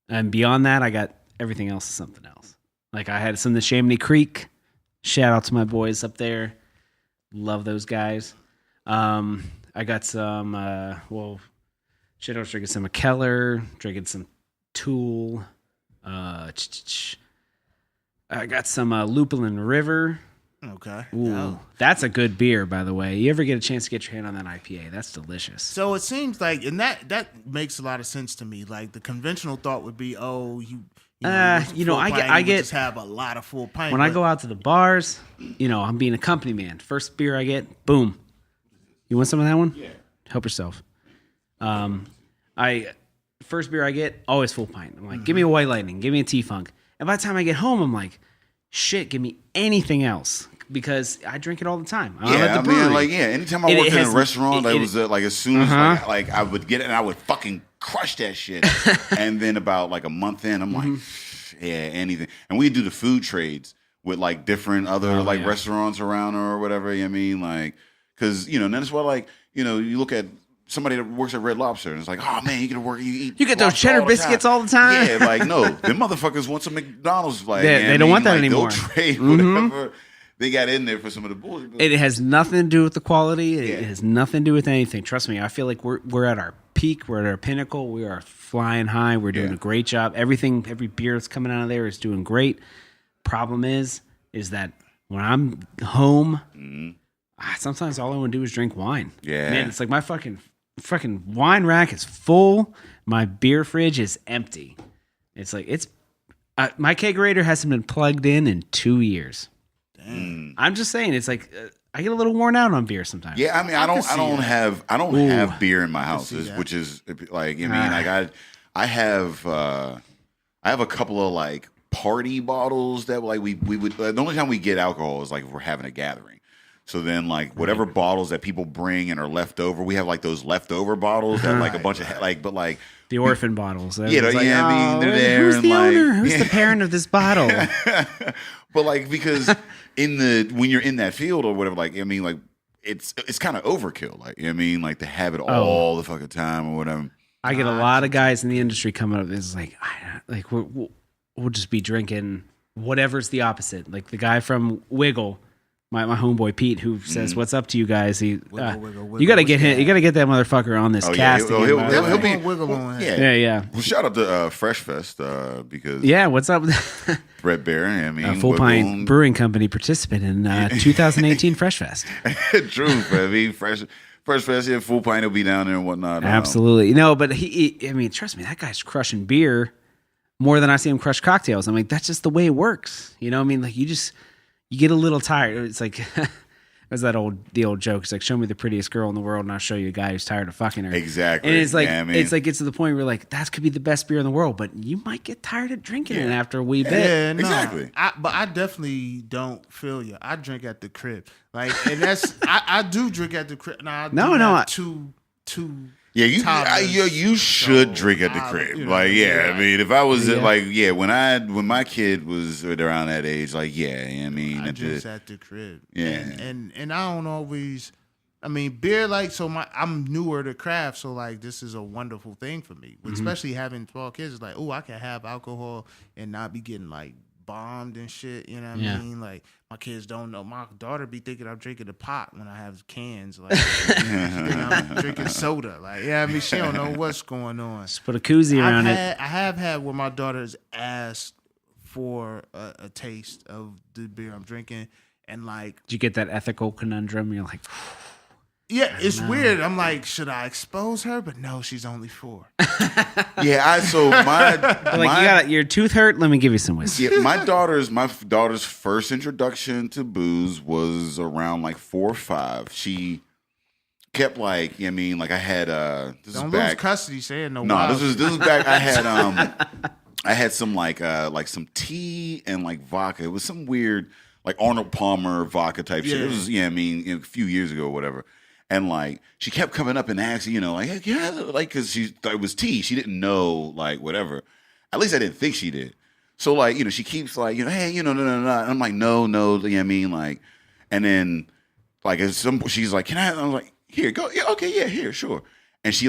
Speaker 5: and beyond that, I got everything else is something else. Like I had some of the Chamonix Creek. Shout out to my boys up there. Love those guys. I got some. I was drinking some McKellar, drinking some Tool. I got some Lupulin River.
Speaker 3: Okay.
Speaker 5: Ooh,
Speaker 3: Yeah.
Speaker 5: That's a good beer, by the way. You ever get a chance to get your hand on that IPA? That's delicious.
Speaker 3: So it seems like, and that makes a lot of sense to me. Like the conventional thought would be, oh, I
Speaker 5: get
Speaker 3: just have a lot of full pint.
Speaker 5: When I go out to the bars, you know, I'm being a company man. First beer I get, boom. You want some of that one? Yeah. Help yourself. First beer I get, always full pint. I'm like, give me a White Lightning, give me a T-Funk. And by the time I get home, I'm like, shit, give me anything else. Because I drink it all the time.
Speaker 4: Anytime I worked in a restaurant, as soon as I would get it and I would fucking crush that shit. And then about like a month in, I'm like, anything. And we do the food trades with like different other restaurants around or whatever. You know what I mean? Like, because, you know, and that's why, like, you know, you look at somebody that works at Red Lobster and it's like, oh man, you
Speaker 5: get those cheddar biscuits all the time.
Speaker 4: Yeah, like no, them motherfuckers want some McDonald's. Like
Speaker 5: they don't want that anymore.
Speaker 4: They'll trade whatever they got in there for some of the bullshit.
Speaker 5: It has nothing to do with the quality. It has nothing to do with anything. Trust me, I feel like we're at our peak. We're at our pinnacle. We are flying high. We're doing a great job. Every beer that's coming out of there is doing great. Problem is that when I'm home, sometimes all I want to do is drink wine. Yeah, man, it's like my fucking wine rack is full. My beer fridge is empty. It's like my kegerator hasn't been plugged in 2 years. Dang. I'm just saying, it's like I get a little worn out on beer sometimes.
Speaker 4: Yeah, I mean, I don't have beer in my house, which is like, I mean, like I have a couple of like party bottles that like we would. The only time we get alcohol is like if we're having a gathering. So then, like, whatever bottles that people bring and are left over, we have, like, those leftover bottles that, like, a bunch of, like, but, like...
Speaker 5: The orphan bottles.
Speaker 4: Yeah, like, I mean, they're there.
Speaker 5: Who's the owner? Who's the parent of this bottle?
Speaker 4: But, like, because when you're in that field or whatever, like, I mean, like, it's kind of overkill. Like, you know what I mean? Like, to have it all the fucking time or whatever.
Speaker 5: I get a lot of guys in the industry coming up. It's like, we'll just be drinking whatever's the opposite. Like, the guy from Wiggle... My homeboy Pete, who says, "What's up to you guys?" Wiggle. You got to get him. You got to get that motherfucker on this cast.
Speaker 4: He'll be
Speaker 3: Wiggle on.
Speaker 5: Yeah.
Speaker 4: Well, shout out to Fresh Fest because
Speaker 5: what's up?
Speaker 4: Red Bear. I mean,
Speaker 5: Full Pint Brewing Company participant in 2018 Fresh Fest.
Speaker 4: True, I mean, Fresh Fest. Yeah, Full Pint will be down there and whatnot.
Speaker 5: Absolutely, no, but I mean, trust me, that guy's crushing beer more than I see them crush cocktails. I'm like, that's just the way it works. You know what I mean? Like you get a little tired. It's like there's the old joke. It's like, show me the prettiest girl in the world and I'll show you a guy who's tired of fucking her.
Speaker 4: Exactly.
Speaker 5: And it's like,
Speaker 4: yeah, I mean,
Speaker 5: it's to the point where like, that could be the best beer in the world, but you might get tired of drinking it after a wee bit.
Speaker 3: Yeah, no,
Speaker 4: exactly.
Speaker 3: But I definitely don't feel you. I drink at the crib. Like, and that's, I do drink at the crib. Now, two
Speaker 4: Yeah, you should
Speaker 3: So,
Speaker 4: drink at the
Speaker 3: I-
Speaker 4: crib.
Speaker 3: you know,
Speaker 4: Like, yeah, I mean, if I was
Speaker 5: Yeah.
Speaker 4: when my kid was around that age, like, yeah, I mean,
Speaker 3: I drink at the crib.
Speaker 4: Yeah.
Speaker 3: And I don't always. I mean, beer, like, so I'm newer to craft, so like this is a wonderful thing for me. Especially having 12 kids, it's like, oh, I can have alcohol and not be getting like bombed and shit. You know what I mean? Like, my kids don't know. My daughter be thinking I'm drinking a pot when I have cans. Like, she think I'm drinking soda. Like, yeah, I mean, she don't know what's going on.
Speaker 5: Just put a koozie around it.
Speaker 3: I have had where my daughter's asked for a taste of the beer I'm drinking, and like,
Speaker 5: Did you get that ethical conundrum? You're like,
Speaker 3: yeah, it's weird. I'm like, should I expose her? But no, she's only 4.
Speaker 4: yeah. You
Speaker 5: got your tooth hurt? Let me give you some whiskey.
Speaker 4: Yeah, my daughter's first introduction to booze was around like 4 or 5. She kept like, I mean, like I had this
Speaker 3: Don't
Speaker 4: is
Speaker 3: lose
Speaker 4: back.
Speaker 3: custody saying no.
Speaker 4: No,
Speaker 3: wild
Speaker 4: this was back. I had some like some tea and like vodka. It was some weird like Arnold Palmer vodka type shit. It was I mean, a few years ago or whatever. And like she kept coming up and asking, like, hey, yeah, like, because she thought it was tea. She didn't know, like, whatever. At least I didn't think she did. So like, she keeps like, hey, no. And I'm like, no, you know what I mean, like, and then like she's like, can I? I'm like, here, go, yeah, okay, yeah, here, sure. And she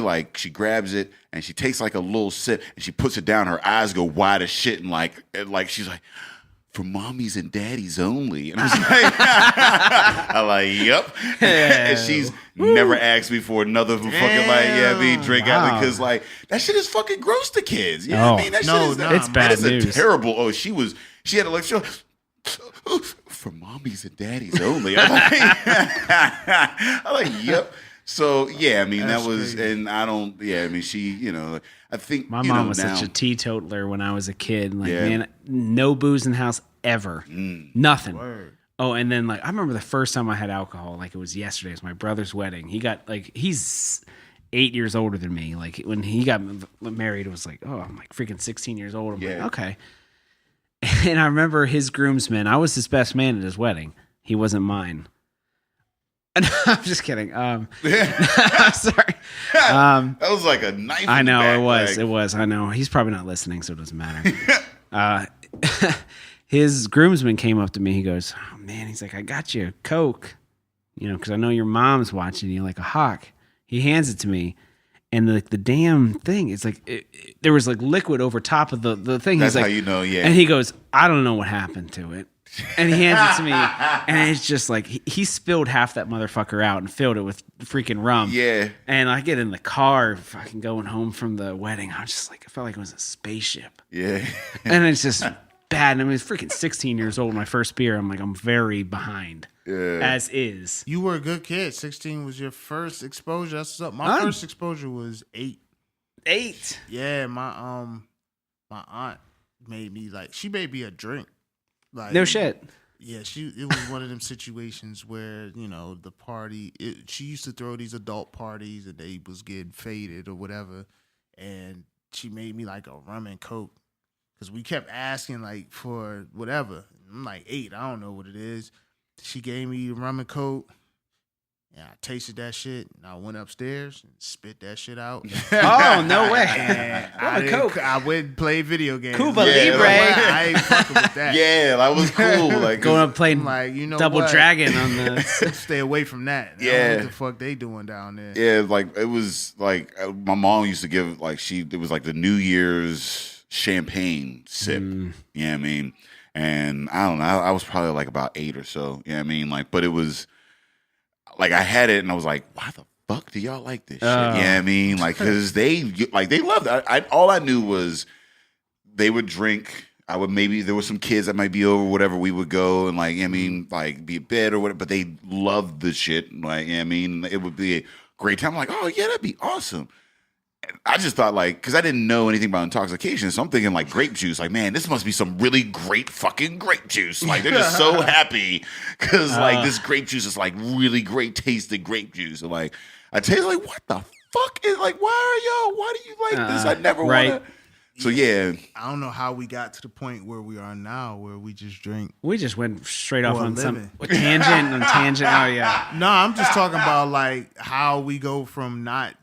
Speaker 4: grabs it and she takes like a little sip and she puts it down. Her eyes go wide as shit and like she's like, for mommies and daddies only. And I was like, I'm like, yep. And she's never asked me for another fucking drink out because like that shit is fucking gross to kids. You know what I mean? That shit is
Speaker 5: it's bad news.
Speaker 4: Terrible. Oh, she had to like show for mommies and daddies only. I'm like, yep. So yeah, I mean
Speaker 3: That's
Speaker 4: that was,
Speaker 3: crazy.
Speaker 4: and I don't. Yeah, I mean she, I think
Speaker 5: My mom was
Speaker 4: now,
Speaker 5: such a teetotaler when I was a kid. Like,
Speaker 4: Yeah.
Speaker 5: man, no booze in the house ever. Nothing.
Speaker 3: Word.
Speaker 5: Oh, and then like I remember the first time I had alcohol, like it was yesterday. It was my brother's wedding. He got like he's 8 years older than me. Like when he got married, it was like, oh, I'm like freaking 16 years old. I'm like, okay. And I remember his groomsmen. I was his best man at his wedding. He wasn't mine. I'm just kidding. I'm sorry.
Speaker 4: that was like a knife.
Speaker 5: I know
Speaker 4: in the back,
Speaker 5: it was.
Speaker 4: like,
Speaker 5: It was. I know he's probably not listening, so it doesn't matter. His groomsman came up to me. He goes, "Oh man," he's like, "I got you a Coke, because I know your mom's watching you like a hawk." He hands it to me, and the damn thing, it's like there was like liquid over top of the thing.
Speaker 4: That's
Speaker 5: he's like,
Speaker 4: how you know, yeah.
Speaker 5: And he goes, "I don't know what happened to it." And he hands it to me, and it's just like he spilled half that motherfucker out and filled it with freaking rum.
Speaker 4: Yeah.
Speaker 5: And I get in the car, fucking going home from the wedding. I was just like, I felt like it was a spaceship.
Speaker 4: Yeah.
Speaker 5: And it's just bad. And I was freaking 16 years old. My first beer. I'm like, I'm very behind.
Speaker 4: Yeah.
Speaker 5: As is.
Speaker 3: You were a good kid. 16 was your first exposure. That's what's up. My first exposure was 8.
Speaker 5: 8.
Speaker 3: Yeah, my aunt made me she made me a drink. Like,
Speaker 5: No shit.
Speaker 3: Yeah, it was one of them situations where, the party, she used to throw these adult parties and they was getting faded or whatever. And she made me like a rum and Coke because we kept asking for whatever. I'm like 8. I don't know what it is. She gave me rum and Coke. And I tasted that shit, and I went upstairs and spit that shit out.
Speaker 5: Oh, no way.
Speaker 3: And
Speaker 5: Coke.
Speaker 3: I went and played video games.
Speaker 5: Cuba
Speaker 4: Yeah,
Speaker 5: Libre.
Speaker 3: I ain't fucking with that.
Speaker 4: Yeah, that was cool. Like
Speaker 5: Going up playing
Speaker 3: Like,
Speaker 5: Double
Speaker 3: what?
Speaker 5: Dragon on the...
Speaker 3: Stay away from that. I don't
Speaker 4: Yeah.
Speaker 3: know what the fuck they doing down there.
Speaker 4: Yeah, like it was like my mom used to give it was like the New Year's champagne sip. You know what I mean? And I don't know, I was probably like about 8 or so. You know what I mean? Like, but it was like I had it and I was like, why the fuck do y'all like this shit? You know what I mean? Like, because they loved it. All I knew was they would drink. There were some kids that might be over, whatever. We would go and be a bed or whatever. But they loved the shit. Like, you know what I mean, it would be a great time. I'm like, oh yeah, that'd be awesome. I just thought like, because I didn't know anything about intoxication, so I'm thinking like grape juice. Like, man, this must be some really great fucking grape juice. Like, they're just so happy because like this grape juice is like really great tasting grape juice. And like, I taste like, what the fuck is like? Why do you like this? I never want to. So yeah,
Speaker 3: I don't know how we got to the point where we are now, where we just drink.
Speaker 5: We just went straight off on
Speaker 3: living.
Speaker 5: some tangent. Oh yeah.
Speaker 3: No, I'm just talking about like how we go from not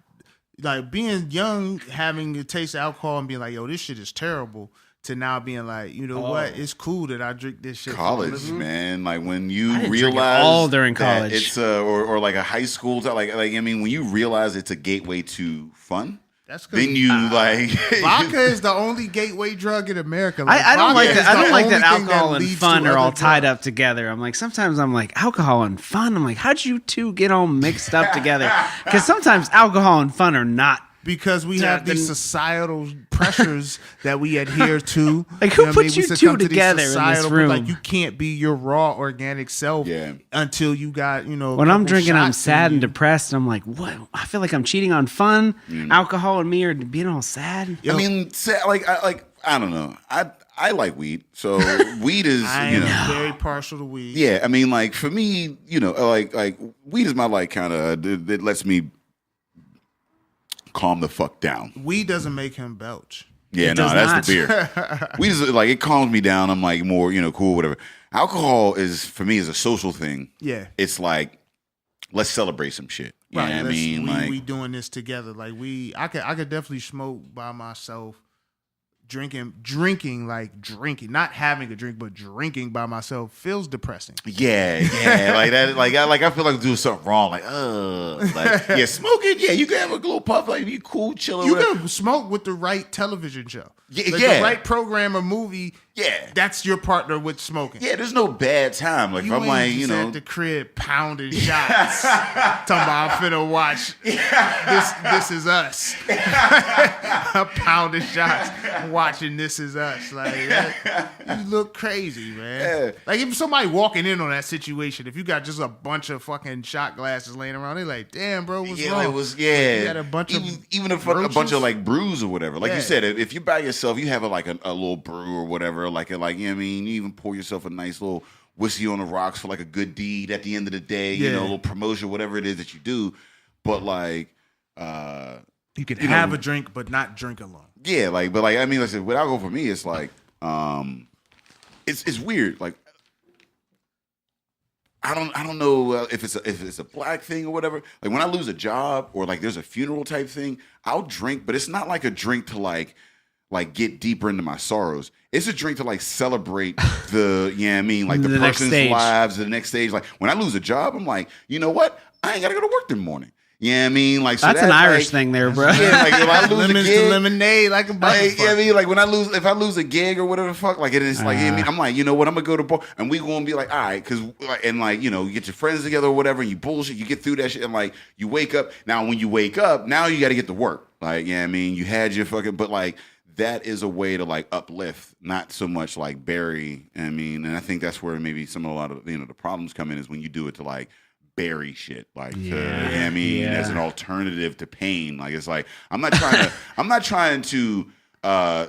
Speaker 3: like being young, having to taste alcohol and being like, yo, this shit is terrible, to now being like, you know what, it's cool that I drink this shit.
Speaker 4: College, man. Like when you
Speaker 5: I didn't
Speaker 4: realize
Speaker 5: drink it all during college.
Speaker 4: it's or like a high school like I mean, when you realize it's a gateway to fun.
Speaker 3: That's
Speaker 4: then you like
Speaker 3: vodka is the only gateway drug in America. Like,
Speaker 5: I don't like that. I don't like that
Speaker 3: only thing
Speaker 5: alcohol and
Speaker 3: leads
Speaker 5: fun
Speaker 3: to
Speaker 5: are all
Speaker 3: other
Speaker 5: tied
Speaker 3: drugs.
Speaker 5: up together. I'm like, sometimes I'm like, alcohol and fun. I'm like, how'd you two get all mixed up together? Because sometimes alcohol and fun are not.
Speaker 3: Because we have these societal pressures that we adhere to.
Speaker 5: Like, who
Speaker 3: know
Speaker 5: put
Speaker 3: what I mean?
Speaker 5: you
Speaker 3: We
Speaker 5: two
Speaker 3: succumb to these
Speaker 5: together in this
Speaker 3: societal-
Speaker 5: room?
Speaker 3: Like, you can't be your raw organic self until you got, you know.
Speaker 5: When I'm drinking, I'm
Speaker 3: shots
Speaker 5: sad
Speaker 3: in
Speaker 5: and
Speaker 3: you.
Speaker 5: depressed. I'm like, what? I feel like I'm cheating on fun. Alcohol and me are being all sad.
Speaker 4: I mean, I don't know. I like weed, so weed is
Speaker 3: I am very partial to weed.
Speaker 4: Yeah, I mean, like for me, you know, like weed is my like kind of it lets me calm the fuck down.
Speaker 3: Weed doesn't make him belch.
Speaker 4: Yeah, no, that's the beer. Weed is like it calms me down. I'm like more, you know, cool, whatever. Alcohol is for me is a social thing.
Speaker 3: Yeah,
Speaker 4: it's like let's celebrate some shit. You know what I mean,
Speaker 3: we doing this together. Like I could definitely smoke by myself. Drinking, not having a drink, but drinking by myself feels depressing.
Speaker 4: Yeah, like that, like I feel like I'm doing something wrong. Like, yeah, smoking. Yeah, you can have a little puff, like you cool, chilling.
Speaker 3: You can smoke with the right television show.
Speaker 4: Yeah,
Speaker 3: like the right program or movie. Yeah, that's your partner with smoking.
Speaker 4: Yeah, there's no bad time. Like
Speaker 3: you
Speaker 4: if I'm like,
Speaker 3: just
Speaker 4: you know,
Speaker 3: at the crib pounding shots, talking about I'm finna watch this is us. I'm pounding shots, watching This Is Us. Like you look crazy, man. Yeah. Like if somebody walking in on that situation, if you got just a bunch of fucking shot glasses laying around, they're like, "Damn, bro, what's wrong?"
Speaker 4: You
Speaker 3: had a bunch of
Speaker 4: even a bunch of like brews or whatever. Like you said, if you're by yourself, you have a little brew or whatever. Like you know what I mean, you even pour yourself a nice little whiskey on the rocks for like a good deed at the end of the day. You know, a little promotion, whatever it is that you do. But like,
Speaker 3: you can have a drink, but not drink alone.
Speaker 4: Yeah, but I mean, like I said, with alcohol for me, it's like, it's weird. Like, I don't know if it's a black thing or whatever. Like when I lose a job or like there's a funeral type thing, I'll drink, but it's not like a drink to like get deeper into my sorrows. It's a drink to like celebrate the, you know what I mean, like the person's lives, the next stage. Like when I lose a job, I'm like, you know what? I ain't gotta go to work in the morning. You know what I mean? Like so
Speaker 5: that's an Irish thing there, bro.
Speaker 4: Yeah, like if I lose
Speaker 3: lemons
Speaker 4: a gig,
Speaker 3: to lemonade, like a
Speaker 4: you know what I mean? Like when if I lose a gig or whatever the fuck, like it is like, you know what I mean? I'm like, you know what? I'm gonna go to bar and we gonna be like, all right, because and like, you know, you get your friends together or whatever, and you bullshit, you get through that shit, and like you wake up. Now when you wake up, now you gotta get to work. Like, you know what I mean? You had your fucking, but like that is a way to like uplift, not so much like bury. I mean, and I think that's where maybe a lot of the problems come in is when you do it to like bury shit, like you know what I mean, as an alternative to pain. Like it's like I'm not trying to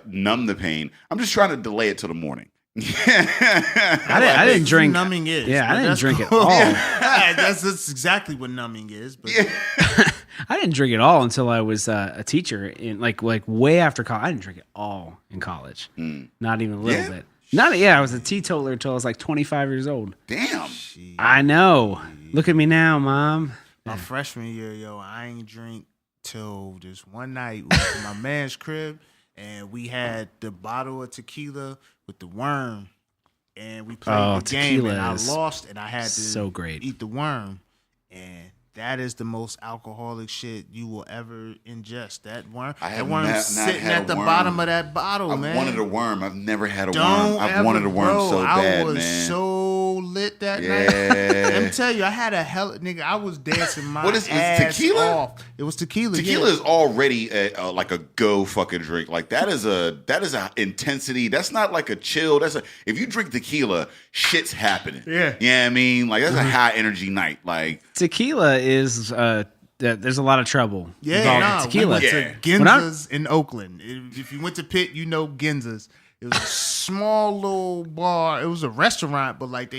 Speaker 4: numb the pain. I'm just trying to delay it till the morning.
Speaker 3: I didn't drink. Numbing is.
Speaker 5: Yeah, I didn't drink
Speaker 3: cool.
Speaker 5: at all.
Speaker 3: Yeah, that's exactly what numbing is. But
Speaker 5: I didn't drink at all until I was a teacher in like way after college. I didn't drink at all in college. Not even a little bit. I was a teetotaler until I was like 25 years old.
Speaker 4: Damn.
Speaker 5: I know. Look at me now, Mom.
Speaker 3: My freshman year, I ain't drink till just one night. We went to my man's crib, and we had the bottle of tequila with the worm, and we played the game, and I lost, and I had to eat the worm, and that is the most alcoholic shit you will ever ingest. That worm, sitting at the bottom of that bottle, man.
Speaker 4: I wanted a worm. I've never had a worm. I've wanted a worm so bad, man.
Speaker 3: I was so lit that night. Let me tell you, I had a nigga. I was dancing my ass
Speaker 4: tequila
Speaker 3: off. It was tequila.
Speaker 4: Tequila is already like a go fucking drink. Like that is a intensity. That's not like a chill. If you drink tequila, shit's happening. Yeah, you know what I mean. Like that's a high energy night. Like
Speaker 5: tequila is there's a lot of trouble.
Speaker 3: Yeah,
Speaker 5: involved with tequila.
Speaker 3: we went
Speaker 4: Yeah.
Speaker 3: to Ginza's in Oakland. If you went to Pitt, you know Ginza's. It was a small little bar. It was a restaurant, but like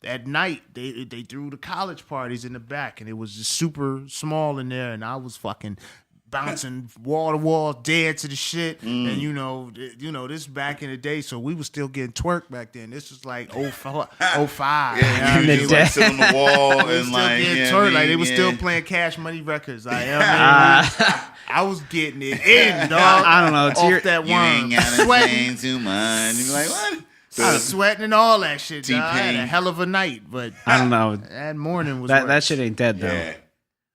Speaker 3: at night they threw the college parties in the back, and it was just super small in there. And I was fucking bouncing wall to wall, dead to the shit. And you know, this back in the day, so we was still getting twerk back then. This was like 05.
Speaker 4: Yeah, you just like sit on the wall
Speaker 3: They was
Speaker 4: and
Speaker 3: still
Speaker 4: like
Speaker 3: getting
Speaker 4: yeah,
Speaker 3: twerk. Like they
Speaker 4: yeah.
Speaker 3: was still playing Cash Money records. I was getting it in, dog.
Speaker 5: I don't know. It's
Speaker 3: off that
Speaker 4: You
Speaker 3: worm,
Speaker 4: ain't gotta
Speaker 3: sweating,
Speaker 4: say too much. You be like, what?
Speaker 3: sweating and all that shit. Dog. I had a
Speaker 4: T-Pain.
Speaker 3: hell of a night, but
Speaker 5: I don't know.
Speaker 3: that morning was
Speaker 5: That
Speaker 3: worse.
Speaker 5: shit ain't dead though.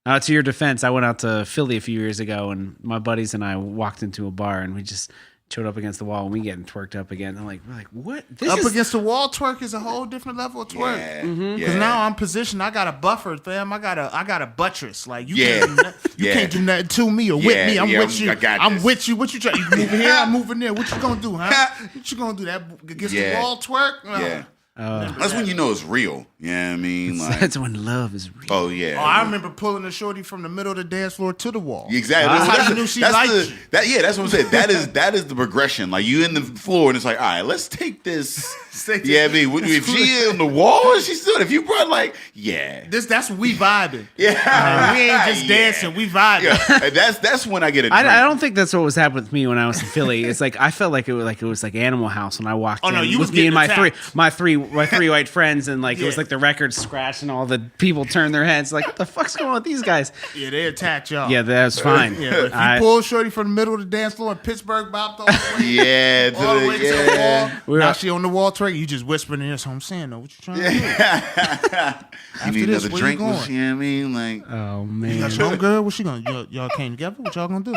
Speaker 4: Yeah.
Speaker 5: To your defense, I went out to Philly a few years ago, and my buddies and I walked into a bar, and we just chilled up against the wall, and we getting twerked up again. We're like, what? This
Speaker 3: Up
Speaker 5: is
Speaker 3: against the wall twerk is a whole different level of twerk.
Speaker 4: Yeah.
Speaker 3: Because
Speaker 4: Yeah.
Speaker 3: now I'm positioned. I got a buffer, fam. I got a buttress. Like you,
Speaker 4: Yeah.
Speaker 3: can't, do nothing, you
Speaker 4: Yeah.
Speaker 3: can't do nothing to me or with
Speaker 4: Yeah,
Speaker 3: me. I'm
Speaker 4: yeah,
Speaker 3: with you.
Speaker 4: I got
Speaker 3: I'm
Speaker 4: this.
Speaker 3: with you. What you trying? You moving here? I'm moving there. What you gonna do, huh? What you gonna do? That against the
Speaker 4: Yeah.
Speaker 3: wall twerk?
Speaker 4: Yeah. That's when you know it's real. You know what I mean? Like,
Speaker 5: that's when love is real.
Speaker 4: oh yeah.
Speaker 3: Oh, I remember pulling a shorty from the middle of the dance floor to the wall.
Speaker 4: Exactly.
Speaker 3: That's how
Speaker 4: That's
Speaker 3: you
Speaker 4: the-
Speaker 3: knew she
Speaker 4: that's
Speaker 3: liked
Speaker 4: the-
Speaker 3: you.
Speaker 4: That's what I'm saying. That is the progression. Like you in the floor and it's like, all right, let's take this.
Speaker 3: Take this-
Speaker 4: Yeah, I mean, if she on the wall, she stood. If you brought like, yeah,
Speaker 3: That's what we vibing.
Speaker 4: yeah,
Speaker 3: We ain't just
Speaker 4: Yeah.
Speaker 3: dancing. We vibing.
Speaker 4: Yeah. That's when I get a drink.
Speaker 5: I don't think that's what was happening with me when I was in Philly. It's like I felt like it was like Animal House when I walked
Speaker 3: Oh,
Speaker 5: in
Speaker 3: no, you
Speaker 5: with
Speaker 3: was
Speaker 5: me and
Speaker 3: getting
Speaker 5: my
Speaker 3: attacked.
Speaker 5: three white friends, and like it was
Speaker 3: Yeah.
Speaker 5: like the record scratched and all the people turned their heads like, what the fuck's going on with these guys?
Speaker 3: Yeah, they attacked y'all.
Speaker 5: Yeah, that was fine.
Speaker 3: Yeah, but if you pull shorty from the middle of the dance floor and Pittsburgh bopped all the way,
Speaker 4: Yeah,
Speaker 3: all the way to the wall.
Speaker 5: We're
Speaker 3: Now
Speaker 5: out-
Speaker 3: she on the wall twerking. You just whispering in. That's what I'm saying. Though, what you trying to do?
Speaker 4: you need
Speaker 3: this,
Speaker 4: another
Speaker 3: where you
Speaker 4: drink.
Speaker 3: going?
Speaker 4: You know what I mean? Like,
Speaker 5: Oh
Speaker 3: You
Speaker 5: man,
Speaker 3: got your homegirl? What she gonna? Y'all came together? What y'all gonna do?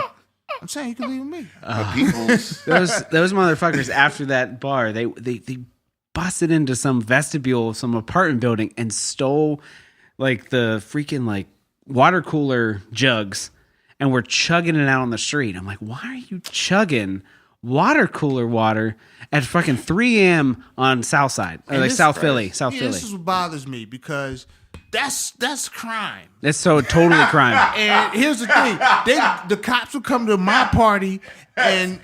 Speaker 3: I'm saying you can leave with me.
Speaker 4: people's.
Speaker 5: those motherfuckers after that bar, they busted into some vestibule of some apartment building and stole like the freaking like water cooler jugs and were chugging it out on the street. I'm like, why are you chugging water cooler water at fucking 3 a.m. on South Side or
Speaker 3: And
Speaker 5: like
Speaker 3: this-
Speaker 5: South Philly?
Speaker 3: This is what bothers me because that's crime.
Speaker 5: That's so totally crime.
Speaker 3: And here's the thing: the cops will come to my party and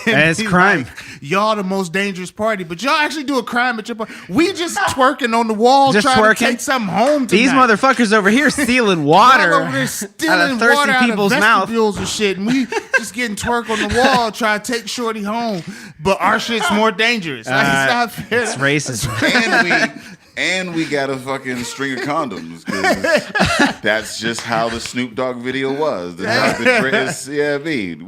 Speaker 5: That's
Speaker 3: be
Speaker 5: crime.
Speaker 3: like, y'all the most dangerous party, but y'all actually do a crime at your party. We just twerking on the wall,
Speaker 5: Just
Speaker 3: trying
Speaker 5: twerking?
Speaker 3: to take something home.
Speaker 5: These
Speaker 3: tonight.
Speaker 5: motherfuckers over here stealing water
Speaker 3: Y'all over there
Speaker 5: out
Speaker 3: stealing
Speaker 5: of thirsty
Speaker 3: water out
Speaker 5: people's
Speaker 3: of
Speaker 5: mouth.
Speaker 3: vestibules and shit, and we just getting twerk on the wall, trying to take shorty home. But our shit's more dangerous. Like, it's not fair.
Speaker 5: It's racist.
Speaker 4: And we got a fucking string of condoms because that's just how the Snoop Dogg video was. I mean,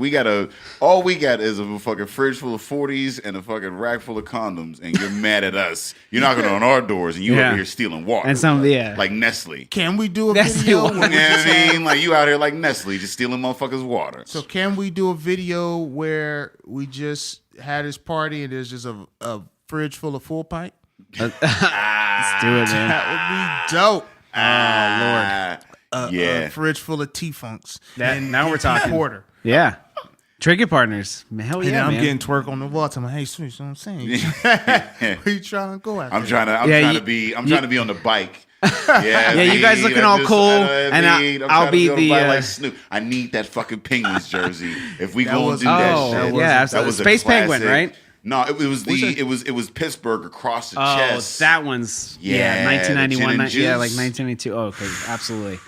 Speaker 4: all we got is a fucking fridge full of 40s and a fucking rack full of condoms, and you're mad at us. You're knocking on our doors, and you
Speaker 5: Yeah.
Speaker 4: over here stealing water.
Speaker 5: And some, yeah.
Speaker 4: like Nestle.
Speaker 3: Can we do a
Speaker 5: That's
Speaker 3: video?
Speaker 5: the
Speaker 3: where
Speaker 5: one.
Speaker 3: we
Speaker 4: You know
Speaker 3: just
Speaker 4: what I
Speaker 3: have-
Speaker 4: mean? Like you out here like Nestle, just stealing motherfuckers' water.
Speaker 3: So can we do a video where we just had this party and there's just a fridge full of full pint?
Speaker 5: Let's do it, man.
Speaker 3: That would be dope.
Speaker 4: Yeah.
Speaker 3: A fridge full of T-Funks.
Speaker 5: Now we're talking.
Speaker 3: Porter.
Speaker 5: Yeah. Drinking partners. Hell
Speaker 3: And
Speaker 5: yeah,
Speaker 3: I'm
Speaker 5: man.
Speaker 3: getting twerk on the wall. I'm like, hey, sweet, you know what I'm saying? Where you trying to go after?
Speaker 4: I'm trying to be on the bike. Yeah,
Speaker 5: you guys looking all cool, and I'll be the,
Speaker 4: like Snoop. I need that fucking Penguins jersey. If we go and do that
Speaker 5: Oh,
Speaker 4: shit,
Speaker 5: yeah, absolutely.
Speaker 4: a
Speaker 5: Space Penguin,
Speaker 4: classic.
Speaker 5: right?
Speaker 4: No, it was Pittsburgh across the
Speaker 5: Oh,
Speaker 4: chest.
Speaker 5: that one's
Speaker 4: Yeah,
Speaker 5: 1991.
Speaker 4: the gin and
Speaker 5: Yeah, like
Speaker 4: juice.
Speaker 5: 1992. Oh, okay, absolally.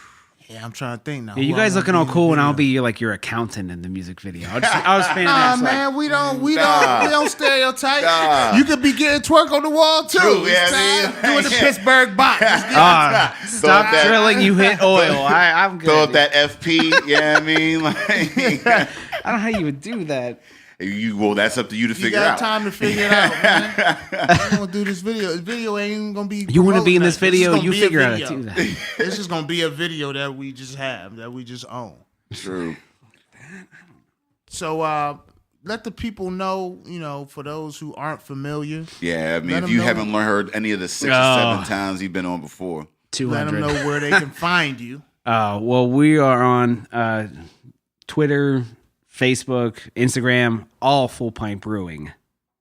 Speaker 3: Yeah, I'm trying to think now.
Speaker 5: Yeah, you
Speaker 3: Who I
Speaker 5: guys
Speaker 3: wanna
Speaker 5: looking
Speaker 3: be
Speaker 5: all
Speaker 3: in the
Speaker 5: cool, and I'll
Speaker 3: video.
Speaker 5: be like your accountant in the music video. I was fanning
Speaker 3: Nah,
Speaker 5: that.
Speaker 3: man, we don't
Speaker 4: Nah.
Speaker 3: stereotype.
Speaker 4: Nah.
Speaker 3: You could be getting twerk on the wall too.
Speaker 4: True,
Speaker 3: It's
Speaker 4: yeah,
Speaker 3: time.
Speaker 4: man.
Speaker 3: Doing the Pittsburgh box. Just get-
Speaker 5: Stop
Speaker 4: that-
Speaker 5: drilling. You hit oil. I'm good.
Speaker 4: Throw up that FP. Yeah, I mean, like,
Speaker 5: I don't know how you would do that.
Speaker 4: that's up to you to
Speaker 3: you
Speaker 4: figure
Speaker 3: got
Speaker 4: out.
Speaker 3: time to figure it out, man. I'm gonna do this video. This video ain't even gonna be.
Speaker 5: You want to be in
Speaker 3: promoting
Speaker 5: this
Speaker 3: that. This is
Speaker 5: video?
Speaker 3: gonna
Speaker 5: You
Speaker 3: be a
Speaker 5: figure out how to
Speaker 3: video.
Speaker 5: do that.
Speaker 3: This is gonna be a video that we just have, that we just own.
Speaker 4: True.
Speaker 3: So let the people know, for those who aren't familiar,
Speaker 4: Yeah, I mean,
Speaker 3: Let
Speaker 4: if
Speaker 3: 'em
Speaker 4: you
Speaker 3: know.
Speaker 4: haven't heard any of the 6 or
Speaker 5: Oh.
Speaker 4: 7 times you've been on before,
Speaker 3: let
Speaker 5: 200.
Speaker 3: them know where they can find you.
Speaker 5: Well, we are on Twitter, Facebook, Instagram, all Full Pint Brewing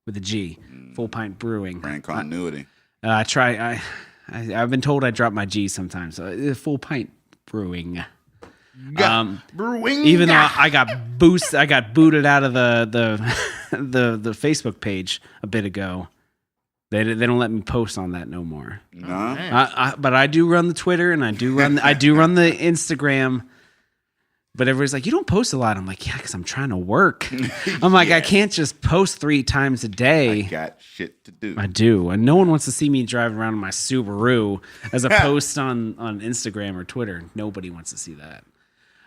Speaker 5: with a G. Full Pint Brewing.
Speaker 4: brand continuity.
Speaker 5: I've been told I drop my G sometimes. So Full Pint Brewing.
Speaker 3: Brewing.
Speaker 5: Even though I got booted out of the Facebook page a bit ago. They don't let me post on that no more.
Speaker 4: No,
Speaker 5: But I do run the Twitter and I do run the Instagram. But everybody's like, you don't post a lot. I'm like, yeah, because I'm trying to work. I'm like, I can't just post 3 times a day.
Speaker 4: I got shit to do.
Speaker 5: I do. And no one wants to see me driving around in my Subaru as a post on Instagram or Twitter. Nobody wants to see that.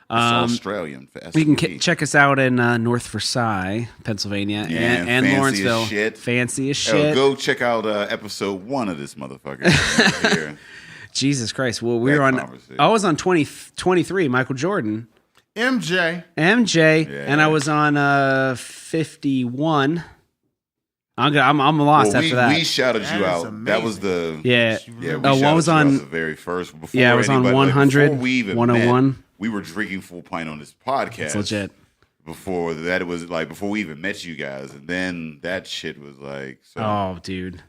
Speaker 4: It's Australian for SUV.
Speaker 5: You can check us out in North Versailles, Pennsylvania, and Lawrenceville. Fancy as shit.
Speaker 4: Go check out episode 1 of this motherfucker. Here.
Speaker 5: Jesus Christ. Well, I was on 23, Michael Jordan.
Speaker 3: MJ,
Speaker 5: yeah. And I was on 51. I'm lost after that.
Speaker 4: We shouted you out.
Speaker 3: Amazing.
Speaker 4: That was the
Speaker 5: what was on
Speaker 4: the very first.
Speaker 5: I was on 100, 101.
Speaker 4: We were drinking Full Pint on this podcast.
Speaker 5: It's legit.
Speaker 4: Before that, it was like before we even met you guys, and then that shit was like. So.
Speaker 5: Oh, dude,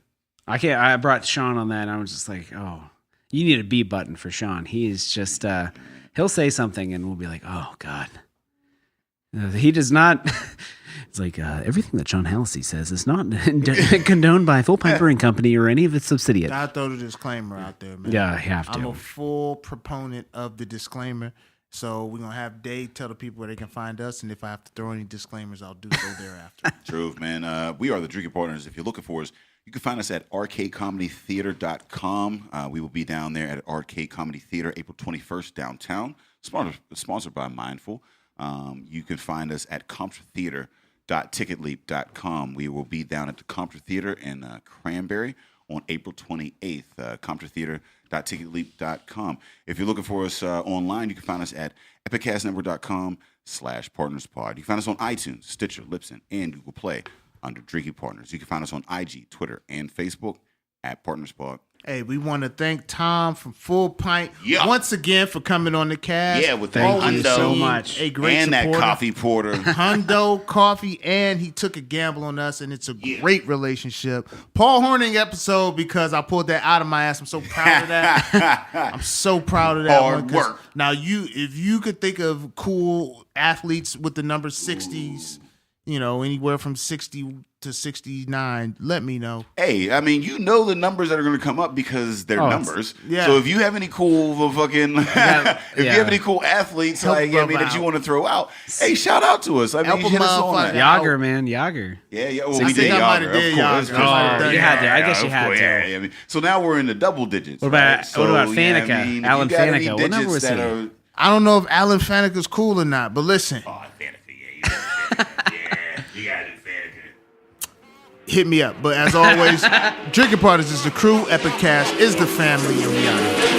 Speaker 5: I can't. I brought Sean on that, and I was just like, oh, you need a B button for Sean. He is just. He'll say something and we'll be like, oh, God. He does not. It's like everything that John Halsey says is not condoned by Full Pint Brewing Company or any of its subsidiaries.
Speaker 3: I throw the disclaimer out there, man.
Speaker 5: Yeah, I have to.
Speaker 3: I'm a full proponent of the disclaimer. So we're going to have Dave tell the people where they can find us. And if I have to throw any disclaimers, I'll do so thereafter.
Speaker 4: Truth, man. We are the Drinking Partners. If you're looking for us, you can find us at arcadecomedytheater.com. We will be down there at Arcade Comedy Theater April 21st downtown, sponsored by Mindful. You can find us at ComtraTheater.ticketleap.com. We will be down at the Comtra Theater in Cranberry on April 28th, ComtraTheater.ticketleap.com. If you're looking for us online, you can find us at epiccastnetwork.com/partnerspod. You can find us on iTunes, Stitcher, Libsyn, and Google Play under Drinking Partners. You can find us on IG, Twitter, and Facebook at PartnersPod.
Speaker 3: Hey, we want to thank Tom from Full Pint once again for coming on the cast.
Speaker 4: Yeah,
Speaker 5: thank you so much.
Speaker 3: A great
Speaker 4: and
Speaker 3: supporter.
Speaker 4: That coffee porter.
Speaker 3: Hundo Coffee, and he took a gamble on us, and it's a great relationship. Paul Hornung episode, because I pulled that out of my ass. I'm so proud of that. I'm so proud of that.
Speaker 4: Hard work.
Speaker 3: Now, if you could think of cool athletes with the number 60s, anywhere from 60 to 69, let me know.
Speaker 4: Hey, I mean, the numbers that are going to come up because they're numbers.
Speaker 3: Yeah.
Speaker 4: So if you have any cool fucking, you have any cool athletes that you want to throw out, hey, shout out to us. I mean, hit us on that.
Speaker 5: Yager, man, Yager.
Speaker 4: Yeah. Well, we did Yager, of course.
Speaker 5: You had to. I guess you had to.
Speaker 4: Yeah, I mean, so now we're in the double digits.
Speaker 5: What about Faneca?
Speaker 4: I mean,
Speaker 5: Alan Faneca. What number was he?
Speaker 3: I don't know if Alan Faneca's cool or not, but listen.
Speaker 4: Oh, Faneca, yeah, you got it, Faneca.
Speaker 3: Hit me up. But as always, Drinking Partners is the crew. Epic Cast is the family, and we out.